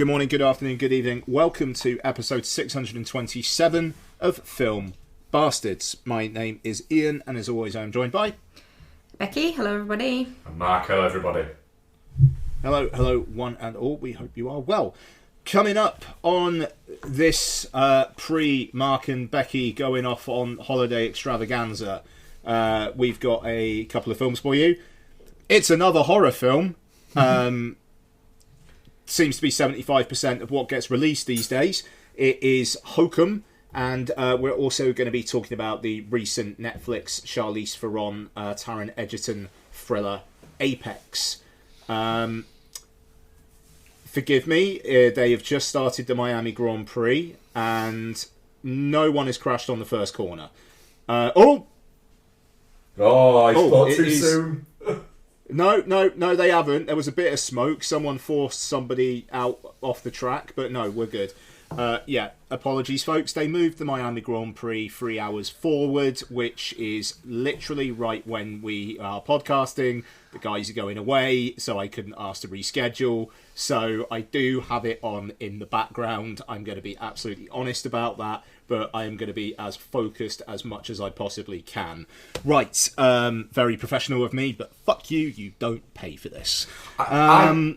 Good morning, good afternoon, good evening. Welcome to episode 627 of Film Bastards. My name is Ian, and as always, I am joined by Becky. Hello, everybody. And Mark. Hello, everybody. Hello, one and all. We hope you are well. Coming up on this pre-Mark and Becky going off on holiday extravaganza, we've got a couple of films for you. It's another horror film. Seems to be 75% of what gets released these days. It is Hokum, and we're also going to be talking about the recent Netflix Charlize Theron, Taran Egerton thriller Apex. Forgive me, they have just started the Miami Grand Prix, and no one has crashed on the first corner. I spoke too soon. No, they haven't. There was a bit of smoke. Someone forced somebody out off the track, but no, we're good. Apologies, folks. They moved the Miami Grand Prix 3 hours forward, which is literally right when we are podcasting. The guys are going away, so I couldn't ask to reschedule. So I do have it on in the background. I'm going to be absolutely honest about that, but I am going to be as focused as much as I possibly can. Right, very professional of me, but fuck you, you don't pay for this. Okay.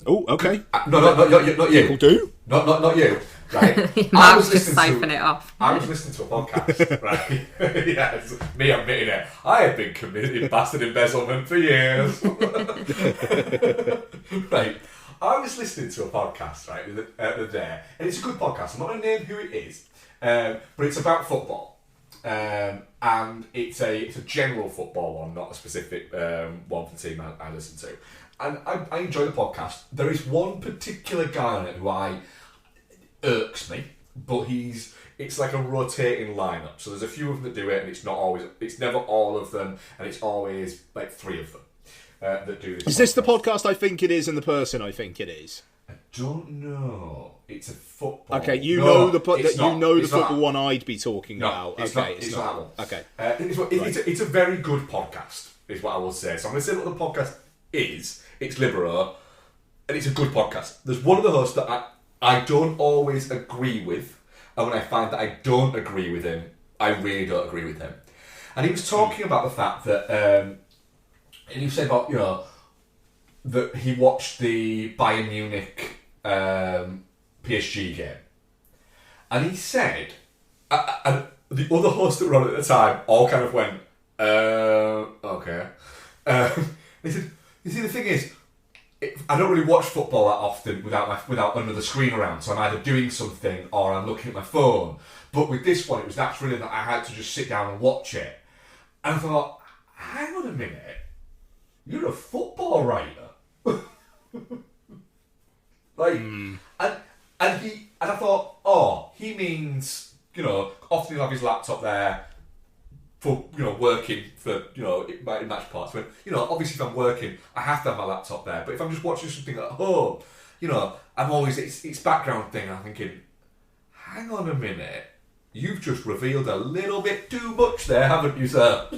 Oh, okay. Not you. People do? Not you. Right. Mark's just siphon it off. I was listening to a podcast, right? Yes, me admitting it. I have been committing bastard embezzlement for years. Right. I was listening to a podcast, right, the other day, and it's a good podcast. I'm not going to name who it is, but it's about football. And it's a general football one, not a specific one for the team I listen to. And I enjoy the podcast. There is one particular guy on it who irks me, but it's like a rotating lineup. So there's a few of them that do it, and it's never all of them, and it's always like three of them that do this. Is this the podcast I think it is and the person I think it is? I don't know. It's a football. Okay, you know the football one I'd be talking about. It's okay, it's not that one. Okay, it's a very good podcast, is what I will say. So I'm going to say what the podcast is. It's Libero, and it's a good podcast. There's one of the hosts that I don't always agree with, and when I find that I don't agree with him, I really don't agree with him. And he was talking about the fact that, and he said about, that he watched the Bayern Munich PSG game, and he said, and the other hosts that were on at the time all kind of went, okay. He said, you see, the thing is, I don't really watch football that often without another screen around, so I'm either doing something or I'm looking at my phone. But with this one, it was that thrilling that I had to just sit down and watch it. And I thought, hang on a minute, you're a football writer. And I thought, he means, often he'll have his laptop there for, working for, in match parts. When, obviously if I'm working, I have to have my laptop there. But if I'm just watching something at home, I'm always, it's background thing. I'm thinking, hang on a minute, you've just revealed a little bit too much there, haven't you, sir?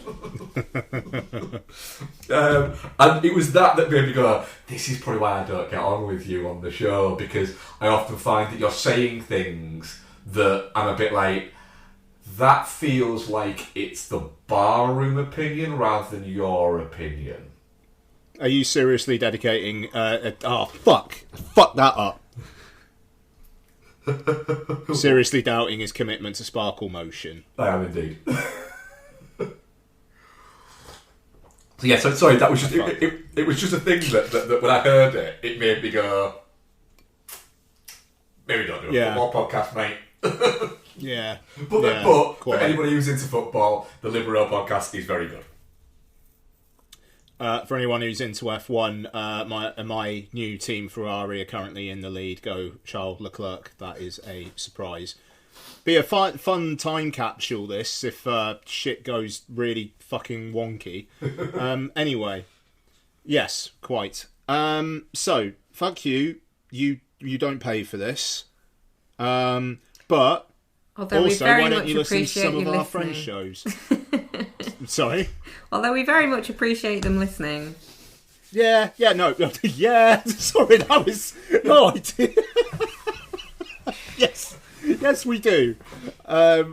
And it was that made me go, this is probably why I don't get on with you on the show, because I often find that you're saying things that I'm a bit like, that feels like it's the barroom opinion rather than your opinion. Are you seriously dedicating... fuck that up. Seriously doubting his commitment to Sparkle Motion. I am indeed. So yeah, sorry, that was just... It was just a thing that when I heard it, it made me go... Maybe don't do a football podcast, mate. Yeah. But for anybody who's into football, the Libero podcast is very good. For anyone who's into F1, my new team Ferrari are currently in the lead. Go Charles Leclerc. That is a surprise. Be a fun time capsule, this, if shit goes really fucking wonky. Anyway. Yes, quite. So, fuck you. You don't pay for this. But... Although also, we very why don't much you listen to appreciate some you of our listening. friends' shows? Sorry? Although we very much appreciate them listening. Yeah, no, yeah. Sorry, that was no idea. Yes, we do. I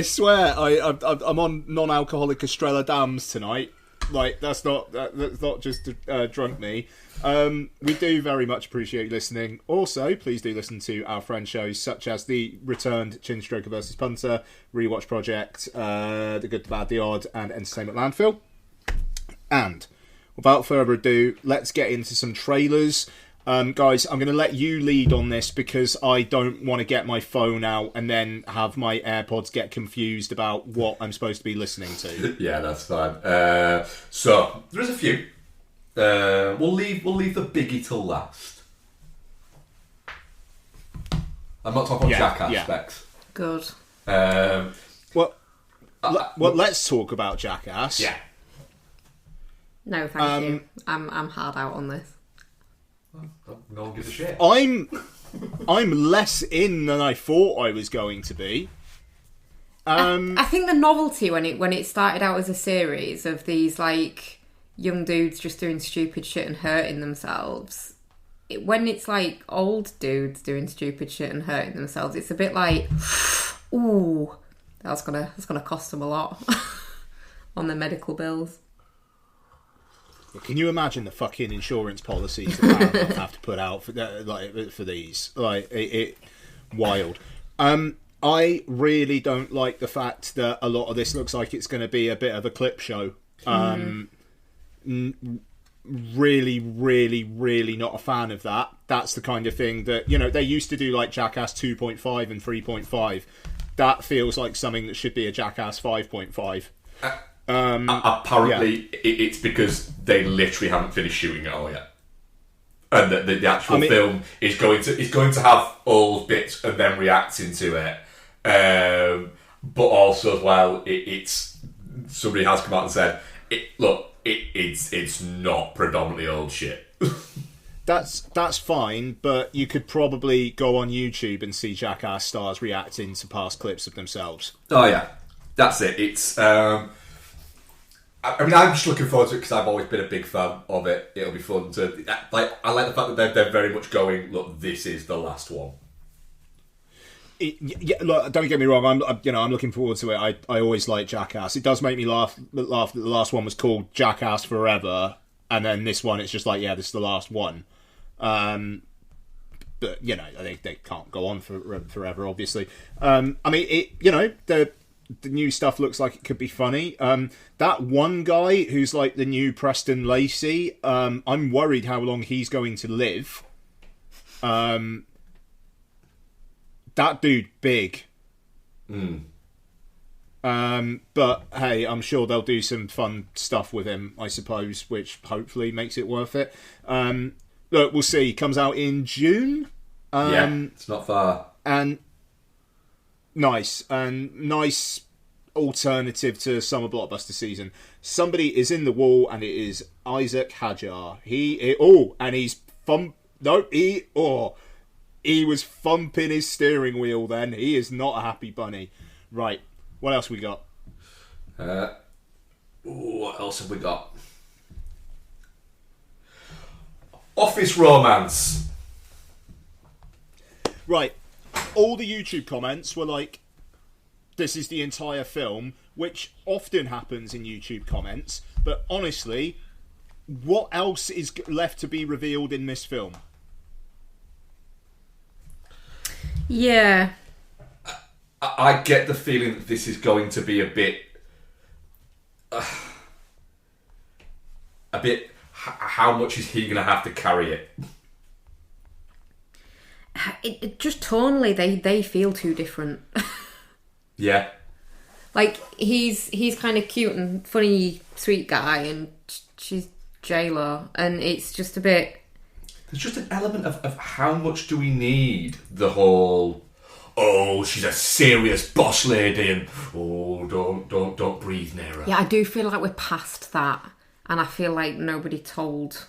swear, I'm on non-alcoholic Estrella Dams tonight. Like that's not just drunk me. We do very much appreciate you listening. Also, please do listen to our friend shows such as the returned Chin Stroker versus Punter, Rewatch Project, The Good, the Bad, the Odd, and Entertainment Landfill. And without further ado, let's get into some trailers. Guys, I'm going to let you lead on this because I don't want to get my phone out and then have my AirPods get confused about what I'm supposed to be listening to. Yeah, that's fine. So there is a few. We'll leave the biggie till last. I'm not talking about Jackass specs. Good. Well, let's talk about Jackass. Yeah. No, thank you. I'm hard out on this. No one gives a shit. I'm less in than I thought I was going to be. I think the novelty when it started out as a series of these like young dudes just doing stupid shit and hurting themselves. When it's like old dudes doing stupid shit and hurting themselves, it's a bit like, ooh, that's gonna cost them a lot on their medical bills. Can you imagine the fucking insurance policies that Paramount have to put out for for these? It wild. I really don't like the fact that a lot of this looks like it's going to be a bit of a clip show. Really, really, really not a fan of that. That's the kind of thing that, they used to do like Jackass 2.5 and 3.5. That feels like something that should be a Jackass 5.5. Apparently, it's because they literally haven't finished shooting it all yet, and the actual film is going to have old bits and then reacting to it. But also as well, it's somebody has come out and said, it's not predominantly old shit. That's fine, but you could probably go on YouTube and see Jackass stars reacting to past clips of themselves. Oh yeah, that's it. It's. I'm just looking forward to it because I've always been a big fan of it. It'll be fun to I like the fact that they're very much going, look, this is the last one. Look, don't get me wrong. I'm looking forward to it. I always like Jackass. It does make me laugh that the last one was called Jackass Forever, and then this one it's just like, yeah, this is the last one. But they can't go on forever, obviously. The new stuff looks like it could be funny. That one guy who's like the new Preston Lacey, I'm worried how long he's going to live. That dude, big. But hey, I'm sure they'll do some fun stuff with him, I suppose, which hopefully makes it worth it. Look, we'll see. Comes out in June. It's not far. And nice alternative to summer blockbuster season. Somebody is in the wall, and it is Isaac Hajar. He was thumping his steering wheel. Then he is not a happy bunny. Right, what else we got? What else have we got? Office Romance. Right, all the YouTube comments were like, this is the entire film, which often happens in YouTube comments, but honestly, what else is left to be revealed in this film? Yeah. I get the feeling that this is going to be a bit how much is he going to have to carry it? It just tonally, they feel too different. Yeah. Like, he's kind of cute and funny, sweet guy, and she's J-Lo, and it's just a bit... There's just an element of how much do we need the whole, oh, she's a serious boss lady, and oh, don't breathe near her. Yeah, I do feel like we're past that, and I feel like nobody told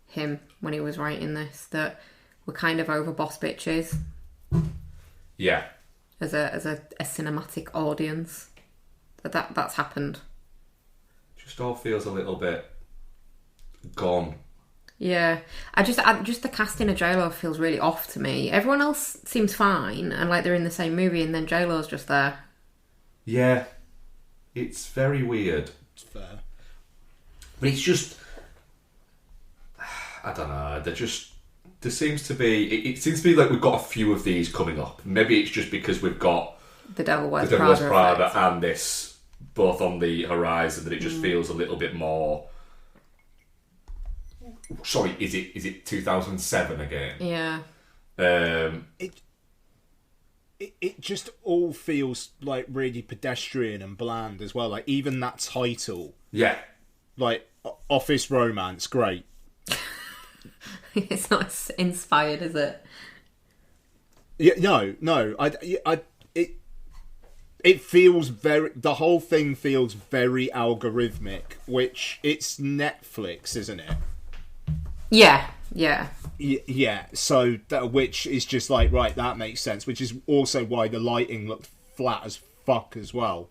him when he was writing this that we're kind of over boss bitches. Yeah. As a cinematic audience, that's happened. Just all feels a little bit gone. Yeah, I just the casting of J-Lo feels really off to me. Everyone else seems fine and like they're in the same movie, and then J-Lo's just there. Yeah, it's very weird. It's fair. But it's just, I don't know. There seems to be. It seems to be like we've got a few of these coming up. Maybe it's just because we've got The Devil Wears Prada effect. and this both on the horizon that it just feels a little bit more. Sorry, is it 2007 again? Yeah. It just all feels like really pedestrian and bland as well. Like even that title, Yeah. like Office Romance, great. It's not inspired, is it? Yeah, no. It feels very. The whole thing feels very algorithmic, which it's Netflix, isn't it? Yeah. Yeah. So which is just like right. That makes sense. Which is also why the lighting looked flat as fuck as well.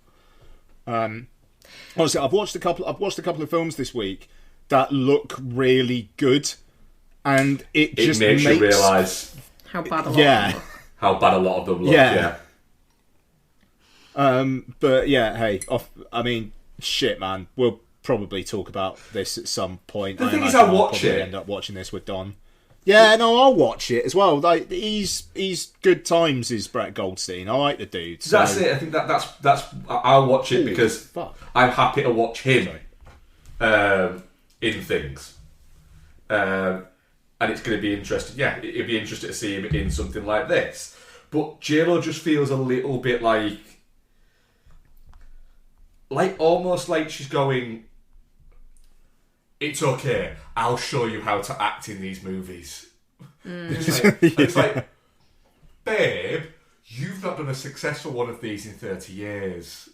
Honestly, I've watched a couple of films this week that look really good, and it just makes you realise how bad a lot. Yeah. How bad a lot of them look. Yeah. But yeah, hey, I mean, shit, man. We'll probably talk about this at some point. The thing is, I'll watch it. End up watching this with Don. Yeah, no, I'll watch it as well. Like he's good times. Is Brett Goldstein? I like the dude. So. That's it. I think that's. I'll watch it because I'm happy to watch him in things, and it's going to be interesting. Yeah, it'd be interesting to see him in something like this. But J-Lo just feels a little bit like almost like she's going. It's okay. I'll show you how to act in these movies. It's like, babe, you've not done a successful one of these in 30 years.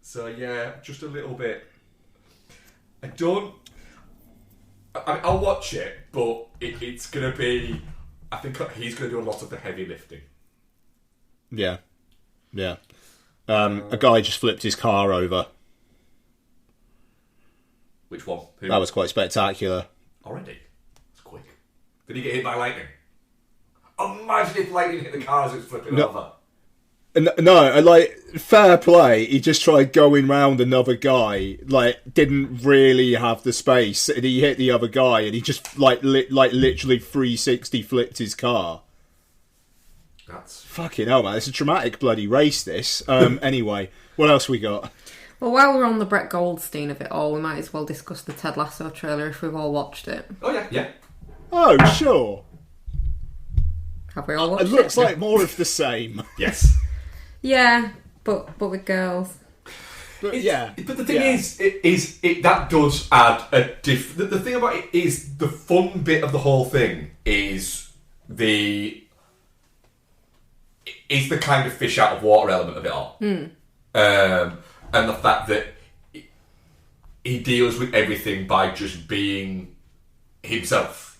So yeah, just a little bit. I'll watch it, but it's going to be. I think he's going to do a lot of the heavy lifting. Yeah. A guy just flipped his car over. Which one? Who? That was quite spectacular. Already? It's quick. Did he get hit by lightning? Imagine if lightning hit the car as it's flipping over. No, like, fair play. He just tried going round another guy, like, didn't really have the space, and he hit the other guy, and he just, literally 360 flipped his car. That's... Fucking hell, man. It's a traumatic bloody race, this. Anyway, what else we got? Well, while we're on the Brett Goldstein of it all, we might as well discuss the Ted Lasso trailer if we've all watched it. Oh, yeah. Oh, sure. Have we all watched it? It looks like more of the same. Yes. Yeah, but with girls. But the thing is that does add a the thing about it is the fun bit of the whole thing is the kind of fish out of water element of it all. And the fact that he deals with everything by just being himself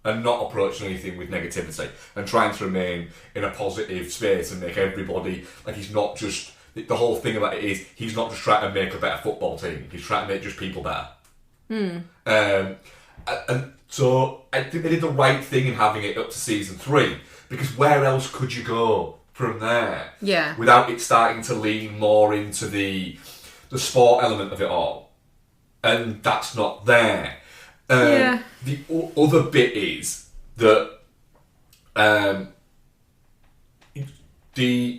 and not approaching anything with negativity and trying to remain in a positive space and make everybody, like, he's not just, the whole thing about it is he's not just trying to make a better football team, he's trying to make just people better. And so I think they did the right thing in having it up to season 3, because where else could you go from there? Yeah. Without it starting to lean more into the sport element of it all. And that's not there. The other bit is that you're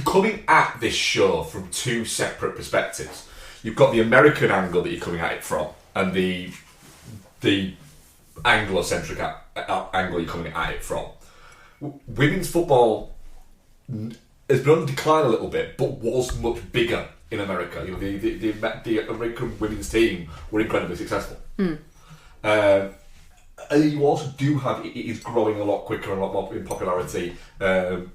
coming at this show from two separate perspectives. You've got the American angle that you're coming at it from, and the Anglo-centric angle you're coming at it from. Women's football has been on decline a little bit, but was much bigger in America. You know, the American women's team were incredibly successful. And you also do have, it is growing a lot quicker and a lot more in popularity in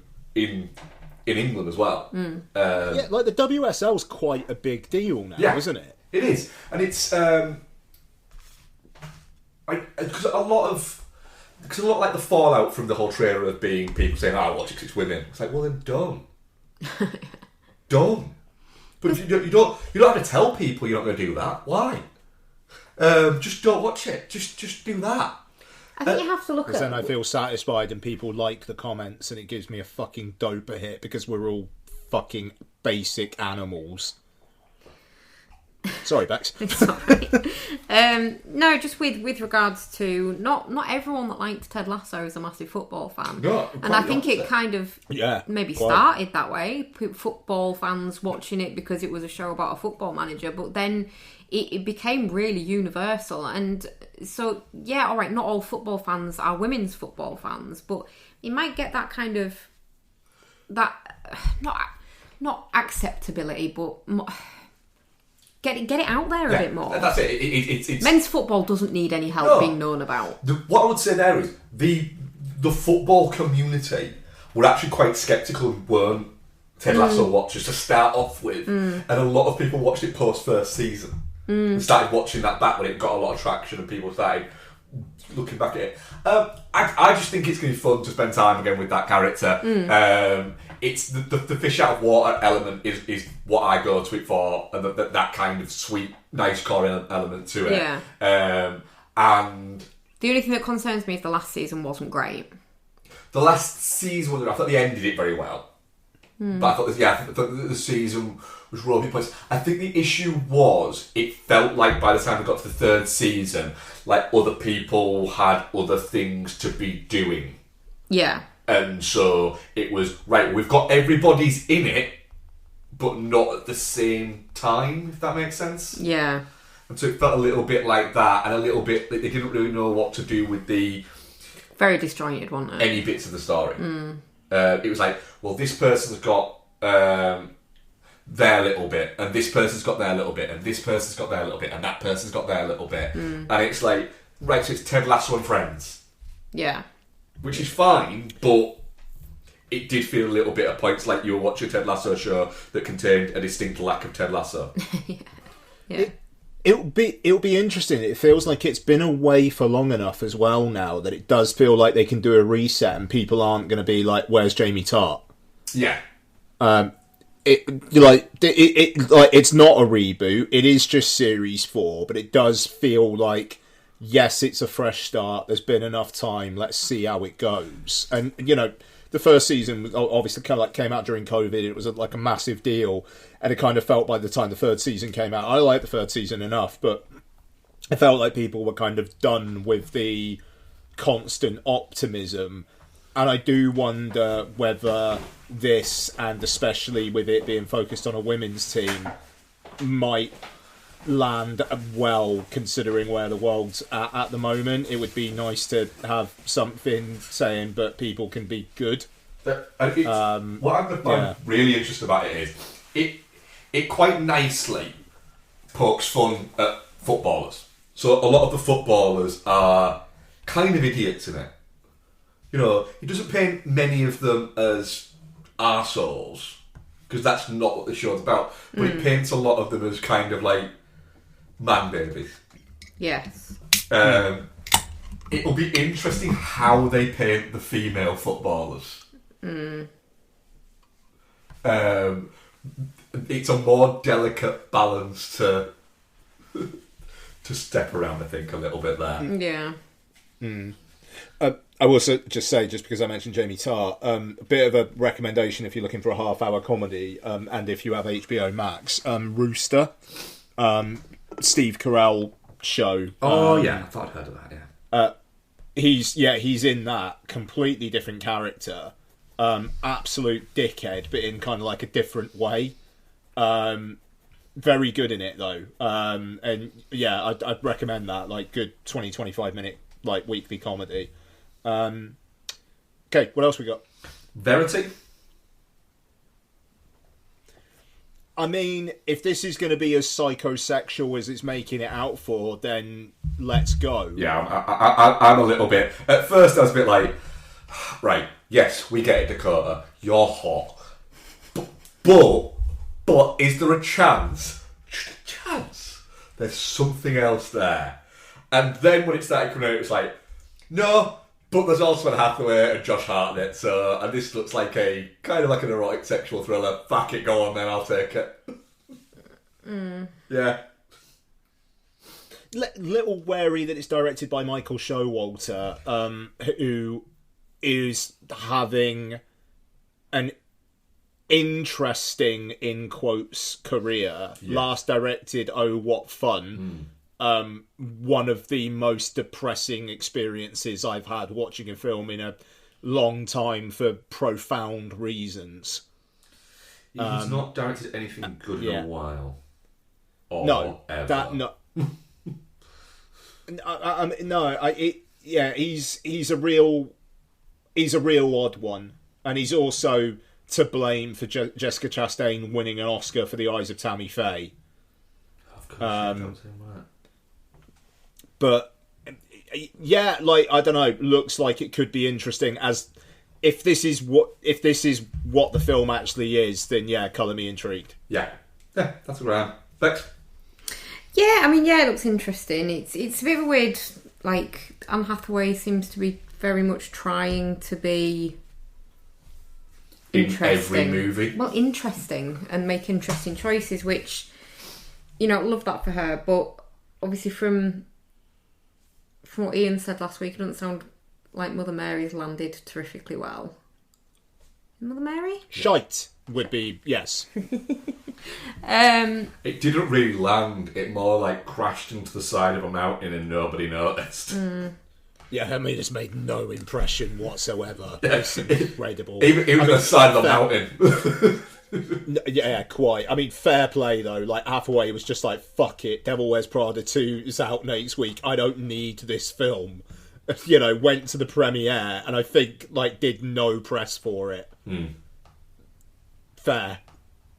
England as well. Like the WSL's quite a big deal now, isn't it? It is, and it's because a lot like the fallout from the whole trailer of being people saying, "I watch it because it's women." It's like, well then, don't. But you don't have to tell people you're not going to do that. Why? Just don't watch it. Just do that. I think you have to look at... Because then I feel satisfied and people like the comments and it gives me a fucking doper hit because we're all fucking basic animals. Sorry, Bex. Sorry. No, just with regards to not everyone that liked Ted Lasso is a massive football fan. No, and I think it kind of maybe started that way. Football fans watching it because it was a show about a football manager, but then it became really universal. And so, yeah, all right, not all football fans are women's football fans, but you might get that kind of not acceptability, but get it out there a bit more. That's it. It's men's football doesn't need any help being known about. What I would say there is the football community were actually quite sceptical and weren't Ted Lasso watchers to start off with, and a lot of people watched it post first season and started watching that back when it got a lot of traction and people started looking back at it. I just think it's going to be fun to spend time again with that character. It's the fish out of water element is what I go to it for, and that kind of sweet, nice core element to it. Yeah. And the only thing that concerns me is the last season wasn't great. The last season, I thought they ended it very well. But I thought the season was rolling points. I think the issue was it felt like by the time we got to the third season, like other people had other things to be doing. Yeah. And so it was, right, we've got everybody's in it, but not at the same time, if that makes sense. Yeah. And so it felt a little bit like that, and a little bit like they didn't really know what to do with the... Very disjointed, wasn't it? Any bits of the story. It was like, well, this person's got their little bit, and this person's got their little bit, and this person's got their little bit, and that person's got their little bit. And it's like, right, so it's Ted Lasso and Friends. Yeah. Which is fine, but it did feel a little bit at points like you were watching a Ted Lasso show that contained a distinct lack of Ted Lasso. Yeah. It'll be interesting. It feels like it's been away for long enough as well now that it does feel like they can do a reset and people aren't going to be like, "Where's Jamie Tart?" Yeah. It's not a reboot. It is just series 4, but it does feel like, yes, it's a fresh start. There's been enough time. Let's see how it goes. And the first season obviously kind of like came out during COVID. It was like a massive deal, and it kind of felt by the time the third season came out. I liked the third season enough, but it felt like people were kind of done with the constant optimism. And I do wonder whether this, and especially with it being focused on a women's team, might land well considering where the world's at the moment. It would be nice to have something saying, but people can be good. What I'm really interested about it is it quite nicely pokes fun at footballers. So a lot of the footballers are kind of idiots in it. He doesn't paint many of them as arseholes, because that's not what the show's about. But it paints a lot of them as kind of like man babies. Yes. It'll be interesting how they paint the female footballers. It's a more delicate balance to step around, I think, a little bit there. Yeah. I will just say, just because I mentioned Jamie Tart, a bit of a recommendation if you're looking for a half-hour comedy, and if you have HBO Max, Rooster, Steve Carell show. I thought I'd heard of that. Yeah, he's in that completely different character, absolute dickhead, but in kind of like a different way. Very good in it though, and yeah, I'd recommend that. Like good 20-25 minute like weekly comedy. Okay, what else we got? Verity. I mean, if this is going to be as psychosexual as it's making it out for, then let's go. Yeah, I'm a little bit... At first, I was a bit like, right, yes, we get it, Dakota. You're hot. But is there a chance? There's something else there. And then when it started coming out, it was like, no, but there's also Anne Hathaway and Josh Hartnett, and this looks like a kind of like an erotic sexual thriller. Fuck it, go on then, I'll take it. Yeah. Little wary that it's directed by Michael Showalter, who is having an interesting, in quotes, career. Last directed Oh What Fun. One of the most depressing experiences I've had watching a film in a long time for profound reasons. He's not directed anything good in a while. Or No, ever. that no. He's a real odd one, and he's also to blame for Jessica Chastain winning an Oscar for The Eyes of Tammy Faye. Of course, But yeah, like, I don't know, looks like it could be interesting. As if this is what the film actually is, then yeah, colour me intrigued. Yeah, that's grand. Thanks. Yeah, I mean, yeah, it looks interesting. It's a bit of a weird, like, Anne Hathaway seems to be very much trying to be interesting. In every movie. Well, interesting, and make interesting choices, which, you know, love that for her. But obviously from what Ian said last week, it doesn't sound like Mother Mary's landed terrifically well. Mother Mary? Shite would be, yes. It didn't really land. It more like crashed into the side of a mountain and nobody noticed. Yeah, I mean, it's made no impression whatsoever. It's incredible. Even the side of the mountain. Yeah, quite. I mean, fair play, though. Like, Hathaway was just like, fuck it, Devil Wears Prada 2 is out next week. I don't need this film. You know, went to the premiere, and I think, like, did no press for it. Fair.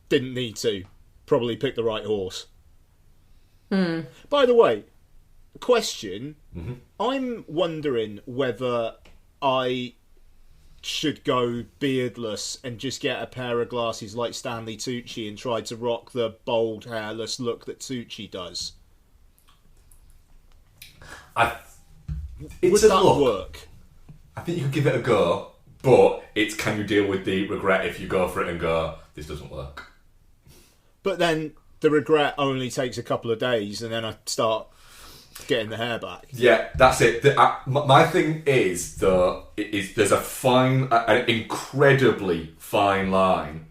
Didn't need to. Probably picked the right horse. By the way, question. I'm wondering whether I should go beardless and just get a pair of glasses like Stanley Tucci and try to rock the bold, hairless look that Tucci does. Would that work? I think you could give it a go, but it's can you deal with the regret if you go for it and go, this doesn't work. But then the regret only takes a couple of days, and then I start getting the hair back. Yeah, that's it. My thing is, though, there's an incredibly fine line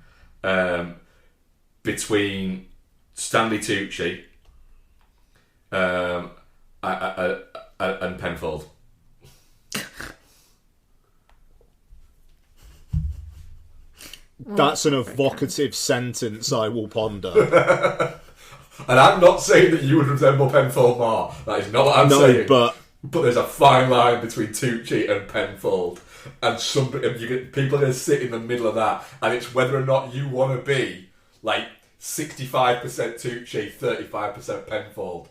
between Stanley Tucci and Penfold. That's an evocative sentence I will ponder. And I'm not saying that you would resemble Penfold more. That is not what I'm saying. But there's a fine line between Tucci and Penfold. And people are going to sit in the middle of that. And it's whether or not you want to be like 65% Tucci, 35% Penfold.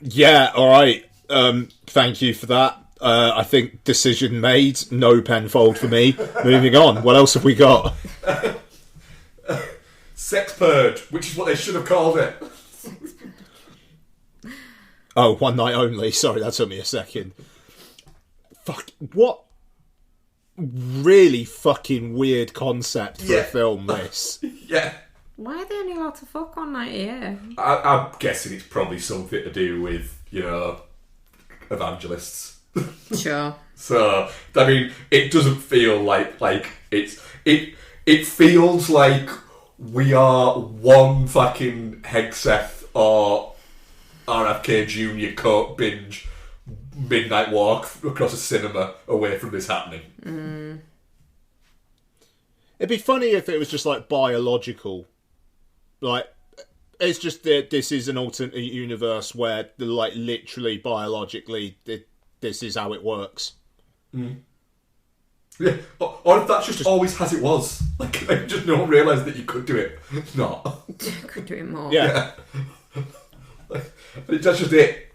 yeah, all right. Thank you for that. I think decision made. No Penfold for me. Moving on. What else have we got? Sex Purge, which is what they should have called it. Oh, One Night Only. Sorry, that took me a second. Fuck. What really fucking weird concept for a film, this. Yeah. Why are they only allowed to fuck one night a year? I'm guessing it's probably something to do with, evangelists. Sure. So, I mean, it doesn't feel like it feels like we are one fucking Hegseth or RFK Jr. coat binge midnight walk across a cinema away from this happening. It'd be funny if it was just like biological. Like, it's just that this is an alternate universe where, like, literally biologically, this is how it works. Yeah, or if that's just always as it was. Like just no one realised that you could do it. It's not. Could do it more. Yeah. That's just it.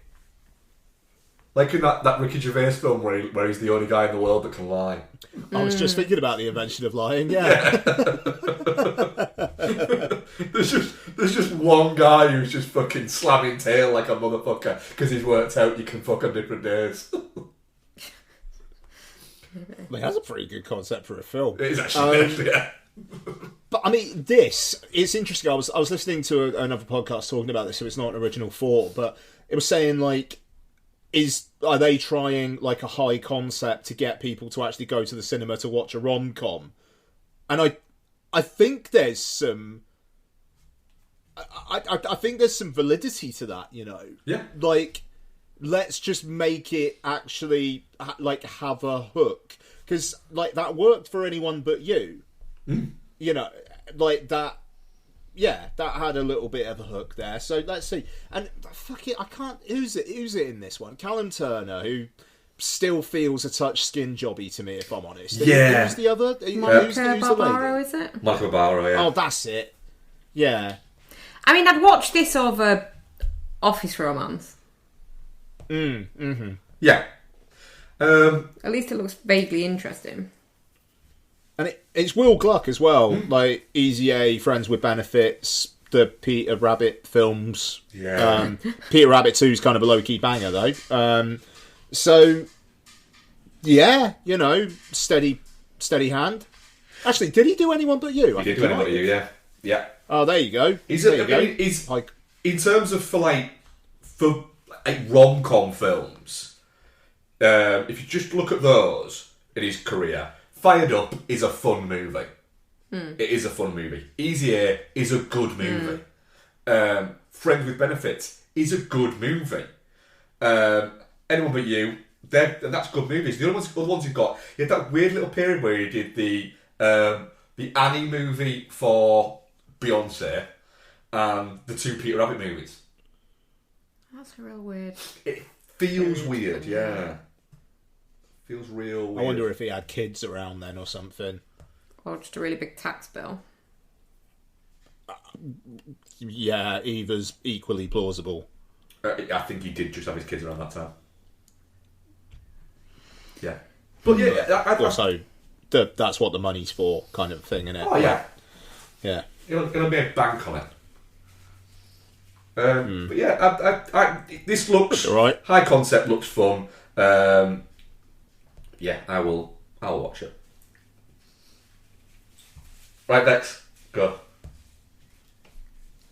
Like in that Ricky Gervais film where he's the only guy in the world that can lie. I was just thinking about the invention of lying, yeah. There's just one guy who's just fucking slamming tail like a motherfucker because he's worked out you can fuck on different days. I mean, that's a pretty good concept for a film. It is actually, yeah. But I mean, it's interesting. I was listening to another podcast talking about this, so it's not an original thought, but it was saying like, are they trying like a high concept to get people to actually go to the cinema to watch a rom-com? And I think there's some. I think there's some validity to that, you know. Yeah. Like, let's just make it actually like have a hook, because like that worked for Anyone But You. You know, like that. Yeah, that had a little bit of a hook there. So let's see. And fuck it, I can't. Who's it in this one? Callum Turner, who still feels a touch skin jobby to me, if I'm honest. Yeah. Who's the other? Monica Who's the Barbaro, lady? is it? Monica Barbaro, yeah. Oh, that's it. Yeah. I mean, I'd watch this over Office Romance. Yeah. At least it looks vaguely interesting. And it's Will Gluck as well, like Easy A, Friends with Benefits, the Peter Rabbit films. Yeah. Peter Rabbit 2 is kind of a low-key banger, though. So, yeah, you know, steady hand. Actually, did he do Anyone But You? He did do Anyone But You, yeah. Yeah. Oh, there you go. He's like, in terms of for rom-com films, if you just look at those in his career, Fired Up is a fun movie. It is a fun movie. Easy A is a good movie. Friends with Benefits is a good movie. Anyone But You, that's good movies. The other ones you've got, you had that weird little period where he did the Annie movie for Beyonce and the 2 Peter Rabbit movies. That's real weird. It feels weird, yeah. Feels real weird. I wonder if he had kids around then or something. Or just a really big tax bill. Yeah, either's equally plausible. I think he did just have his kids around that time. Yeah. But yeah, also, that's what the money's for, kind of thing, isn't it? Oh, yeah. Yeah. It'll be a bank on it. But yeah, this looks right. High concept, looks fun. Yeah, I'll watch it. Right, next, go.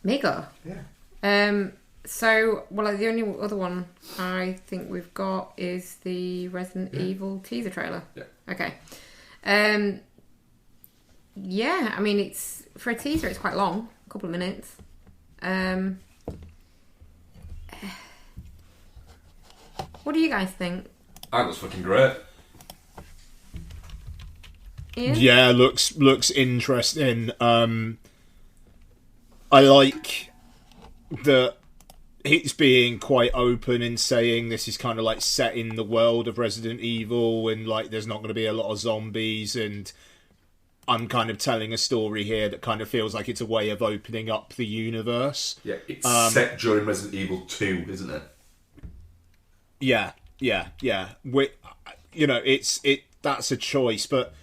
Me go? Yeah. So, well, the only other one I think we've got is the Resident Evil teaser trailer. Yeah. Okay. Yeah, I mean, it's for a teaser, it's quite long, a couple of minutes. What do you guys think? I think it's fucking great. Ian? Yeah, looks interesting. I like that it's being quite open in saying this is kind of like set in the world of Resident Evil, and like there's not going to be a lot of zombies, and I'm kind of telling a story here that kind of feels like it's a way of opening up the universe. Yeah, it's set during Resident Evil 2, isn't it? Yeah. You know, that's a choice, but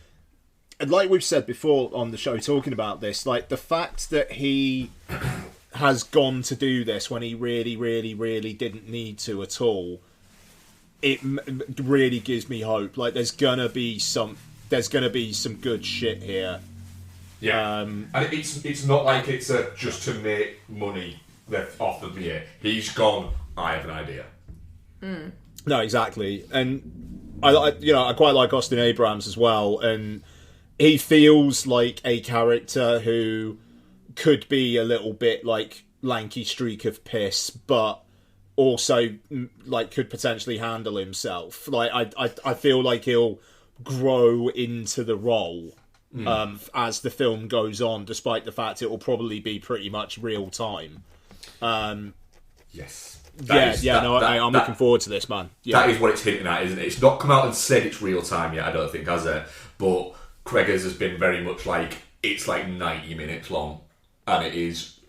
like we've said before on the show, talking about this, like the fact that he has gone to do this when he really, really, really didn't need to at all, it really gives me hope. Like there's gonna be some good shit here. Yeah, and it's not like it's just to make money off of me. He's gone, I have an idea. No, exactly, and I quite like Austin Abrams as well, and he feels like a character who could be a little bit like lanky streak of piss, but also like could potentially handle himself. Like I feel like he'll grow into the role as the film goes on, despite the fact it will probably be pretty much real time. Yes. I'm looking forward to this, man. Yeah. That is what it's hinting at, isn't it? It's not come out and said it's real time yet, I don't think, has it? But Craigers has been very much like, it's like 90 minutes long. And it is,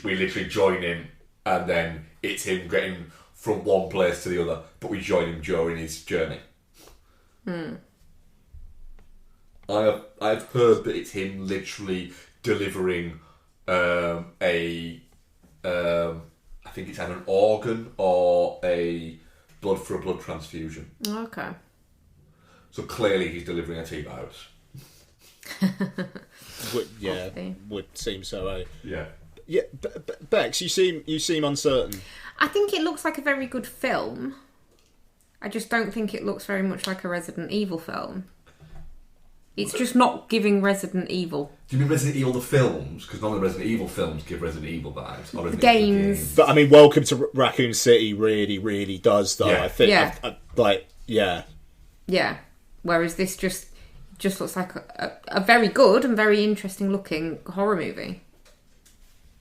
we literally join him, and then it's him getting from one place to the other, but we join him during his journey. I've heard that it's him literally delivering I think it's either an organ or a blood for a blood transfusion. Okay. So clearly he's delivering a T-virus. would seem so. Yeah. Yeah, Bex, you seem uncertain. I think it looks like a very good film. I just don't think it looks very much like a Resident Evil film. It's just not giving Resident Evil. Do you mean Resident Evil the films? Because normally Resident Evil films give Resident Evil vibes. Or the games. But I mean, Welcome to Raccoon City really, really does, though. Yeah. I think, Yeah. Yeah. Whereas this just looks like a very good and very interesting looking horror movie.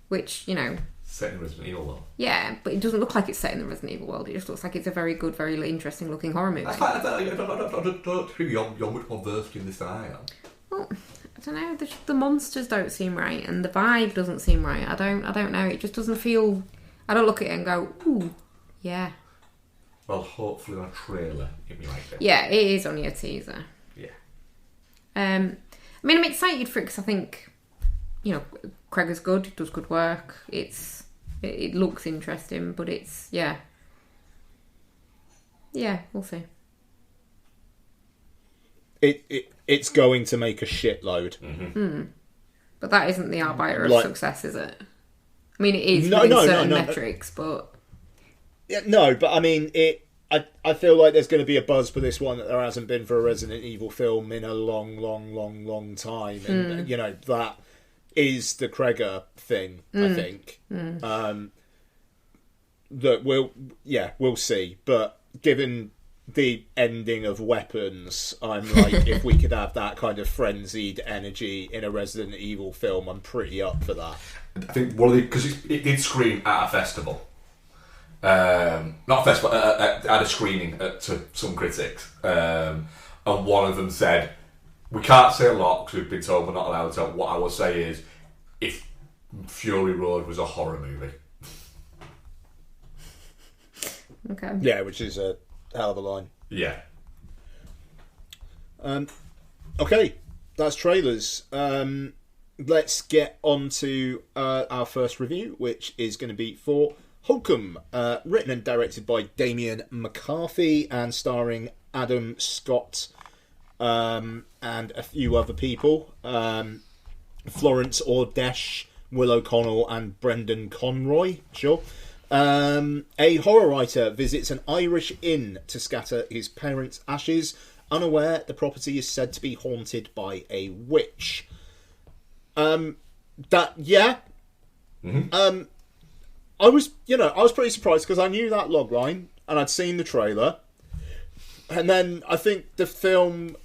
Which, you know... Set in Resident Evil world. Yeah, but it doesn't look like it's set in the Resident Evil world. It just looks like it's a very good, very interesting looking horror movie. I don't think you're much more versed in this than I am. Well, I don't know. The monsters don't seem right, and the vibe doesn't seem right. I don't know. It just doesn't feel... I don't look at it and go, ooh, yeah. Well, hopefully on a trailer it may like it. Yeah, it is only a teaser. Yeah. I mean, I'm excited for it because I think, you know, Craig is good. He does good work. It looks interesting, but it's yeah, we'll see. It's going to make a shitload. Mm-hmm. But that isn't the arbiter of success, is it? I mean, it is within certain metrics, but yeah, no. But I mean, I feel like there's going to be a buzz for this one that there hasn't been for a Resident Evil film in a long time, and you know that is the Kreger thing. I think that we'll see. But given the ending of Weapons, I'm like, if we could have that kind of frenzied energy in a Resident Evil film, I'm pretty up for that. I think because it did screen at a festival. Not a festival, at a screening to some critics, and one of them said, "We can't say a lot because we've been told we're not allowed to. What I will say is, if Fury Road was a horror movie." Okay. Yeah, which is a hell of a line. Yeah. Okay, that's trailers. Let's get on to our first review, which is going to be for Hokum, written and directed by Damien McCarthy and starring Adam Scott and a few other people. Florence Ordesh, Will O'Connell and Brendan Conroy. Sure. A horror writer visits an Irish inn to scatter his parents' ashes, unaware the property is said to be haunted by a witch. I was pretty surprised because I knew that logline and I'd seen the trailer, and then I think the film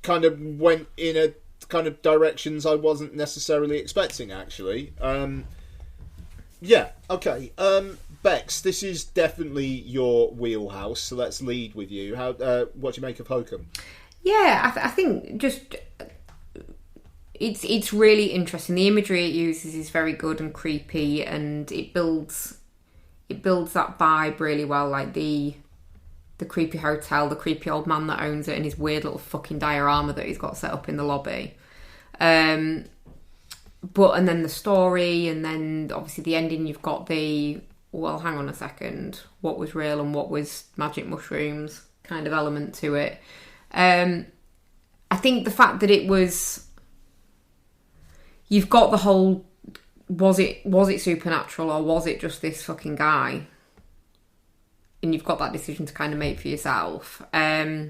kind of went in a kind of directions I wasn't necessarily expecting. Actually, Bex, this is definitely your wheelhouse, so let's lead with you. What do you make of Hokum? Yeah, I think just it's really interesting. The imagery it uses is very good and creepy, and it builds that vibe really well. Like the creepy hotel, the creepy old man that owns it, and his weird little fucking diorama that he's got set up in the lobby. And then the story, and then obviously the ending. You've got well, hang on a second, what was real and what was magic mushrooms kind of element to it. I think the fact that it was, you've got the whole, was it supernatural or was it just this fucking guy? And you've got that decision to kind of make for yourself. But,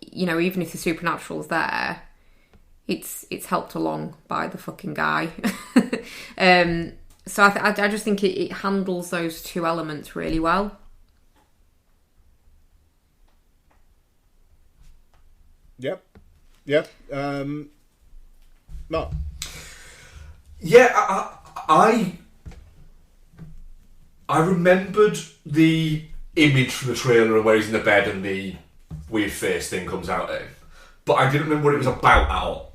you know, even if the supernatural's there, it's helped along by the fucking guy. So I just think it handles those two elements really well. Yep. Mark. Yeah, I remembered the image from the trailer and where he's in the bed and the weird face thing comes out at him, but I didn't remember what it was about at all,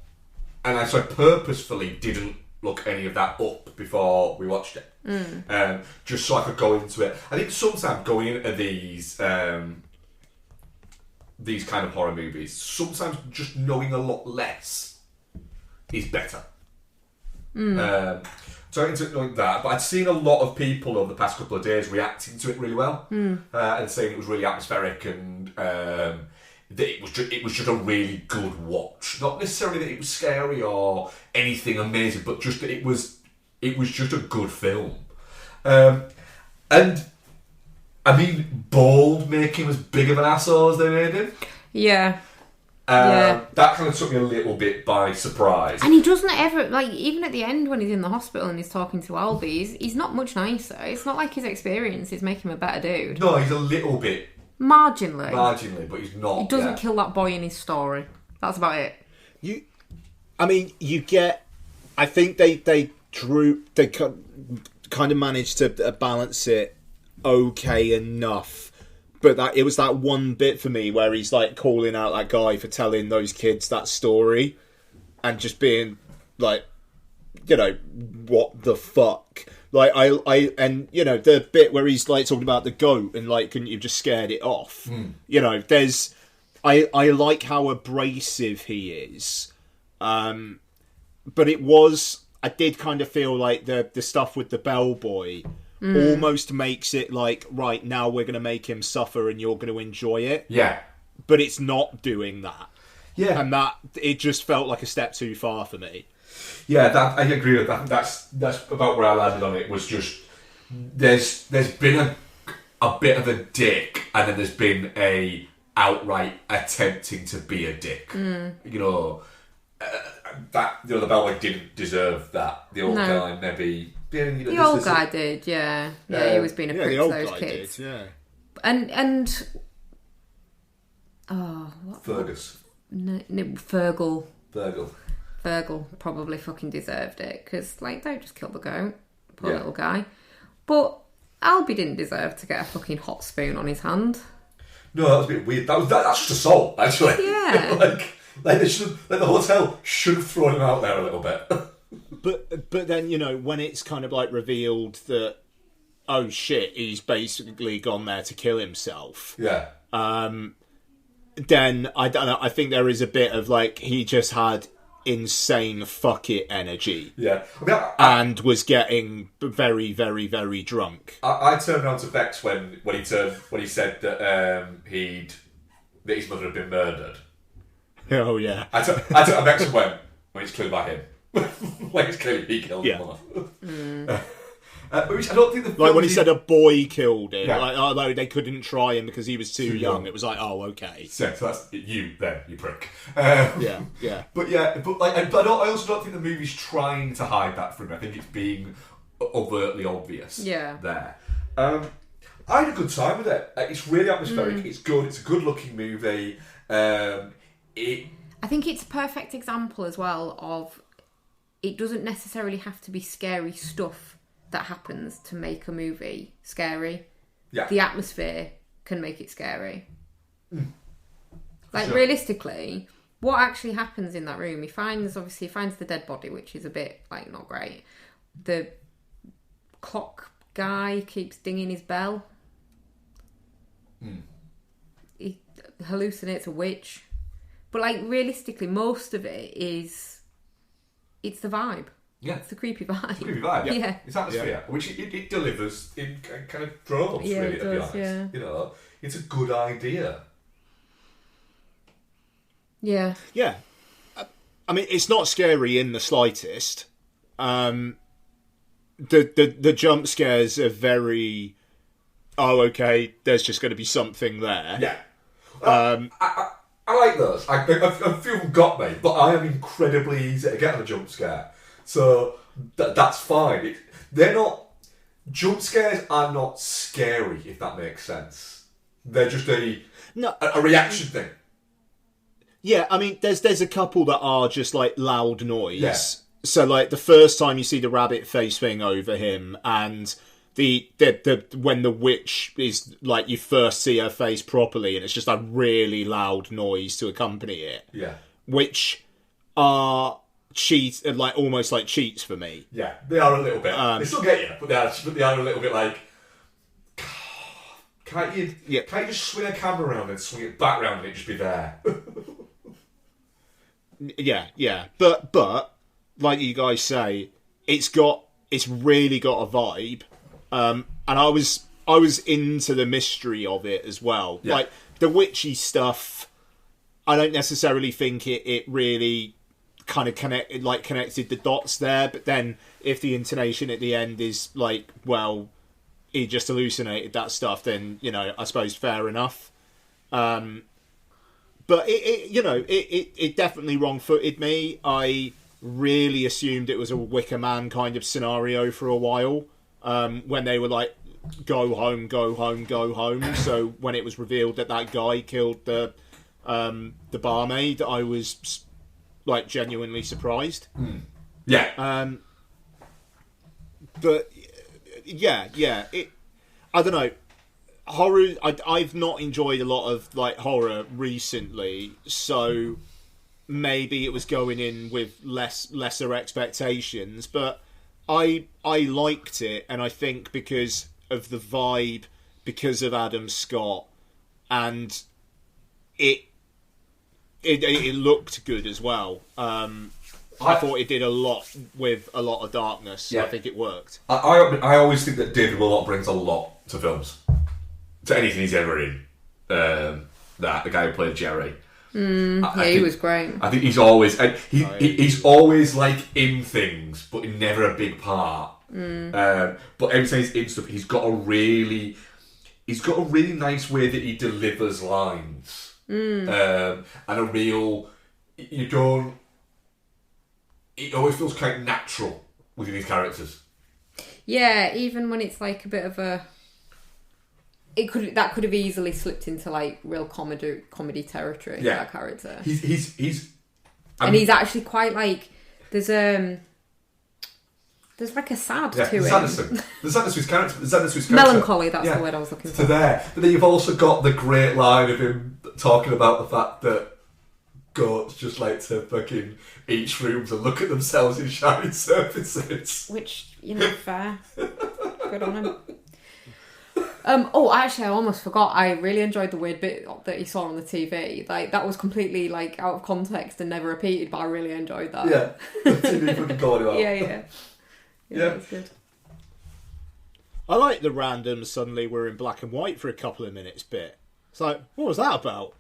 and I purposefully didn't look any of that up before we watched it, just so I could go into it. I think sometimes going into these kind of horror movies, sometimes just knowing a lot less is better. So into it like that, but I'd seen a lot of people over the past couple of days reacting to it really well, and saying it was really atmospheric and that it was just a really good watch. Not necessarily that it was scary or anything amazing, but just that it was just a good film. And I mean, Bold make him as big of an asshole as they made him. Yeah. That kind of took me a little bit by surprise. And he doesn't ever, like, even at the end when he's in the hospital and he's talking to Albie, he's not much nicer. It's not like his experience is making him a better dude. No, he's a little bit. Marginally, but he's not. He doesn't kill that boy in his story. That's about it. You get. I think they kind of managed to balance it okay enough. But it was that one bit for me where he's like calling out that guy for telling those kids that story and just being like, what the fuck? Like, and the bit where he's like talking about the goat and like, couldn't you just scared it off? I like how abrasive he is. But I did kind of feel like the stuff with the bellboy almost makes it like, right, now we're going to make him suffer and you're going to enjoy it. Yeah. But it's not doing that. Yeah. And it just felt like a step too far for me. Yeah, I agree with that. That's about where I landed on it, was just, there's been a bit of a dick, and then there's been a outright attempting to be a dick. The bellboy didn't deserve that. The old guy maybe. The old guy did, yeah. Yeah, he was being a prick to those kids. Did, yeah. And what? Fergus. No, Fergal. Fergal probably fucking deserved it, because, like, don't just kill the goat. Poor little guy. But Albie didn't deserve to get a fucking hot spoon on his hand. No, that was a bit weird. That's just assault, actually. Yeah. like the hotel should have thrown him out there a little bit. But then, when it's kind of like revealed that, oh shit, he's basically gone there to kill himself. Yeah. Then I don't know. I think there is a bit of like, he just had insane fuck it energy. Yeah. And was getting very, very, very drunk. I turned around to Bex when he said that his mother had been murdered. Oh yeah. I took Bex and went, well, it's clearly by him. Like, it's clearly he killed his mother. Which I don't think like when he said a boy killed him, yeah. like, although they couldn't try him because he was too young. It was like, oh, okay. So that's you then, you prick. Yeah. But I also don't think the movie's trying to hide that from him. I think it's being overtly obvious. Yeah. There. I had a good time with it. It's really atmospheric. It's good. It's a good-looking movie. I think it's a perfect example as well of, it doesn't necessarily have to be scary stuff that happens to make a movie scary. Yeah. The atmosphere can make it scary. Like, realistically, what actually happens in that room? He finds the dead body, which is a bit, like, not great. The clock guy keeps dinging his bell. He hallucinates a witch. But, like, realistically, most of it is, it's the vibe. Yeah. It's the creepy vibe. It's a creepy vibe. Yeah. It's atmosphere, which it delivers in kind of droves, really, to be honest. Yeah. It's a good idea. Yeah. Yeah. I mean, it's not scary in the slightest. The jump scares are very, oh, okay, there's just going to be something there. Yeah. I like those. A few of them got me, but I am incredibly easy to get on a jump scare. So that's fine. They're not... Jump scares are not scary, if that makes sense. They're just a reaction thing. Yeah, I mean, there's a couple that are just like loud noise. Yeah. So like the first time you see the rabbit face thing over him, and the when the witch is like, you first see her face properly, and it's just a really loud noise to accompany it. Yeah. Which are cheats, like almost like cheats for me. Yeah, they are a little bit. They still get you, but they are a little bit like, can't you just swing a camera around and swing it back around and it just be there? Yeah. But like you guys say, it's really got a vibe. And I was into the mystery of it as well. Yeah. Like the witchy stuff, I don't necessarily think it really kind of connected the dots there. But then if the intonation at the end is like, well, he just hallucinated that stuff, then I suppose fair enough. But it definitely wrong-footed me. I really assumed it was a Wicker Man kind of scenario for a while. When they were like, go home, go home, go home. So when it was revealed that guy killed the barmaid, I was like genuinely surprised. Yeah. But yeah. I don't know. Horror. I've not enjoyed a lot of like horror recently, so maybe it was going in with lesser expectations, but I liked it, and I think because of the vibe, because of Adam Scott, and it looked good as well. I thought it did a lot with a lot of darkness. Yeah. I think it worked. I always think that David Willott brings a lot to films, to anything he's ever in. The guy who played Jerry. He was great. I think he's always he's always like in things, but in never a big part. But every time he's in stuff, he's got a really nice way that he delivers lines, and a real it always feels quite natural within his characters. Yeah, even when it's like a bit of a. That could have easily slipped into like real comedy territory. Yeah. That character. He's actually quite like there's like a sad to him. The sadness to his character. Melancholy. That's the word I was looking for. But then you've also got the great line of him talking about the fact that goats just like to fucking eat rooms and look at themselves in shiny surfaces. Which fair. Good on him. Actually, I almost forgot. I really enjoyed the weird bit that he saw on the TV. Like, that was completely, like, out of context and never repeated, but I really enjoyed that. Yeah. The TV fucking called him out. Yeah, that was good. I like the random suddenly we're in black and white for a couple of minutes bit. It's like, what was that about?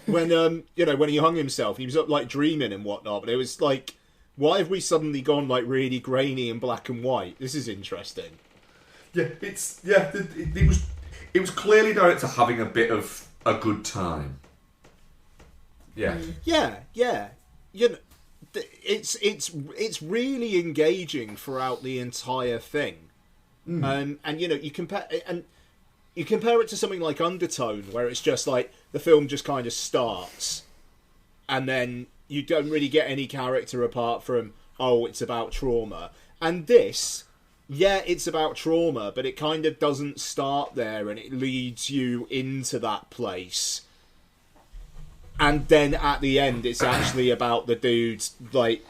When, when he hung himself, he was up, like, dreaming and whatnot, but it was like, why have we suddenly gone, like, really grainy and black and white? This is interesting. Yeah, it was clearly directed having a bit of a good time. Yeah. Yeah. It's really engaging throughout the entire thing. And you compare it to something like Undertone, where it's just like the film just kind of starts, and then you don't really get any character apart from it's about trauma. And this. Yeah, it's about trauma, but it kind of doesn't start there, and it leads you into that place. And then at the end, it's actually about the dudes like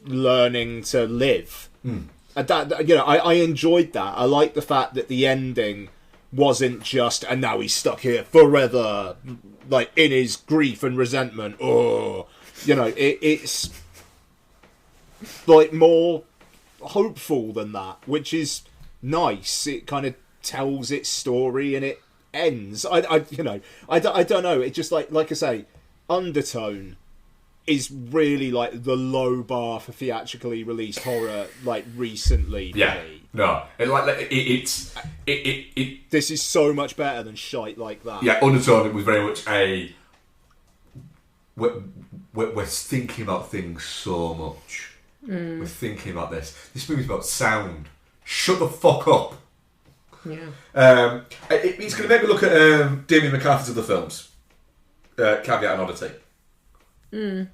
learning to live. And that I enjoyed that. I like the fact that the ending wasn't just and now he's stuck here forever, like in his grief and resentment. It's like more hopeful than that, which is nice. It kind of tells its story and it ends. I don't know. It just like I say, Undertone is really like the low bar for theatrically released horror like recently. Yeah, no, it's this is so much better than shite like that. Yeah, Undertone was very much a we're thinking about things so much. We're thinking about this. This movie's about sound. Shut the fuck up. Yeah. It's going to make me look at Damien McCarthy's other films, Caveat and Oddity.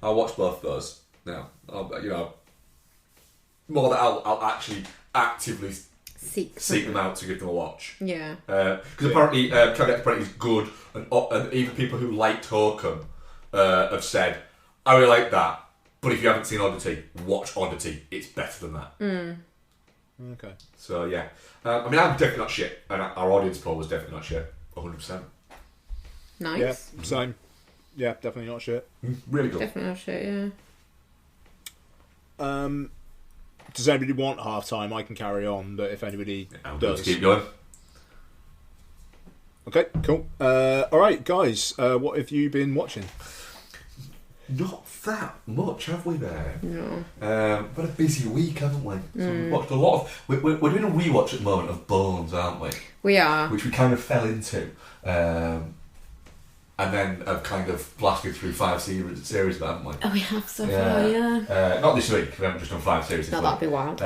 I'll watch both of those now. More that I'll actually actively seek them out to give them a watch. Yeah. Because apparently Caveat apparently is good, and even people who liked Hokum have said, I really like that. But if you haven't seen Oddity, watch Oddity. It's better than that. Okay. So, yeah. I'm definitely not shit. And our audience poll was definitely not shit. 100%. Nice. Yeah, same. Yeah, definitely not shit. Really good. Definitely not shit, yeah. Does anybody want half time? I can carry on, but if anybody does. Keep going. Okay, cool. Alright, guys, what have you been watching? Not that much, have we there? No. But a busy week, haven't we? So we've watched a lot of... We're doing a rewatch at the moment of Bones, aren't we? We are. Which we kind of fell into. And then have kind of blasted through 5 series of it, haven't we? Oh, we have so far, yeah. Not this week. We haven't just done 5 series this No, week. that'd be wild.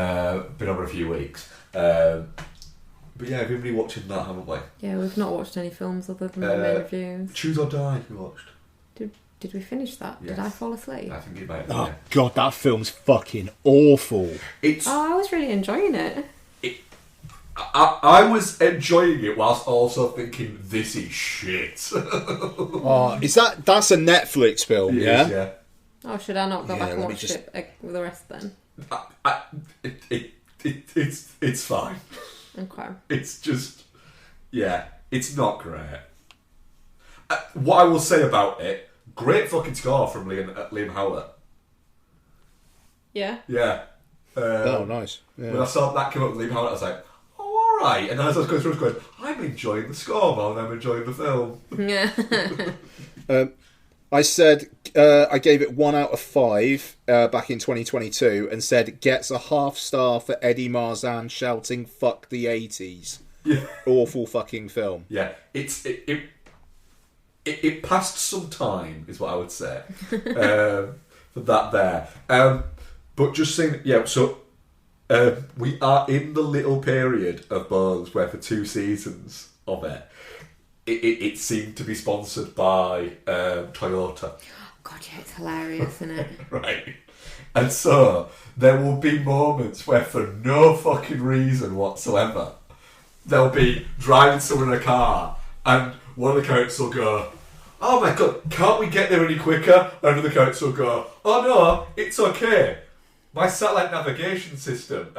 Been over a few weeks. But yeah, we've been rewatching that, haven't we? Yeah, we've not watched any films other than the main reviews. Choose or Die, we watched. Did we finish that? Yes. Did I fall asleep? I think it might have Oh, been, God, that film's fucking awful. I was really enjoying it. I was enjoying it whilst also thinking, this is shit. Oh, that's a Netflix film, yeah? Yeah. Oh, should I not go back and let me watch just- it with the rest then? It's fine. Okay. It's just, yeah, it's not great. What I will say about it, great fucking score from Liam Howlett. Yeah? Yeah. Oh, nice. Yeah. When I saw that come up with Liam Howlett, I was like, oh, alright. And then as I was going through, I was going, I'm enjoying the score more than I'm enjoying the film. Yeah. I said I gave it 1 out of 5 back in 2022 and said gets a half star for Eddie Marzan shouting "fuck the 80s." Yeah. Awful fucking film. Yeah. It passed some time, is what I would say. For that there. But just saying, yeah, so we are in the little period of Bones where for 2 seasons of it, it seemed to be sponsored by Toyota. God, yeah, it's hilarious, isn't it? Right. And so there will be moments where for no fucking reason whatsoever, they'll be driving someone in a car and one of the characters will go, oh my God, can't we get there any quicker? And another character will go, oh no, it's okay. My satellite navigation system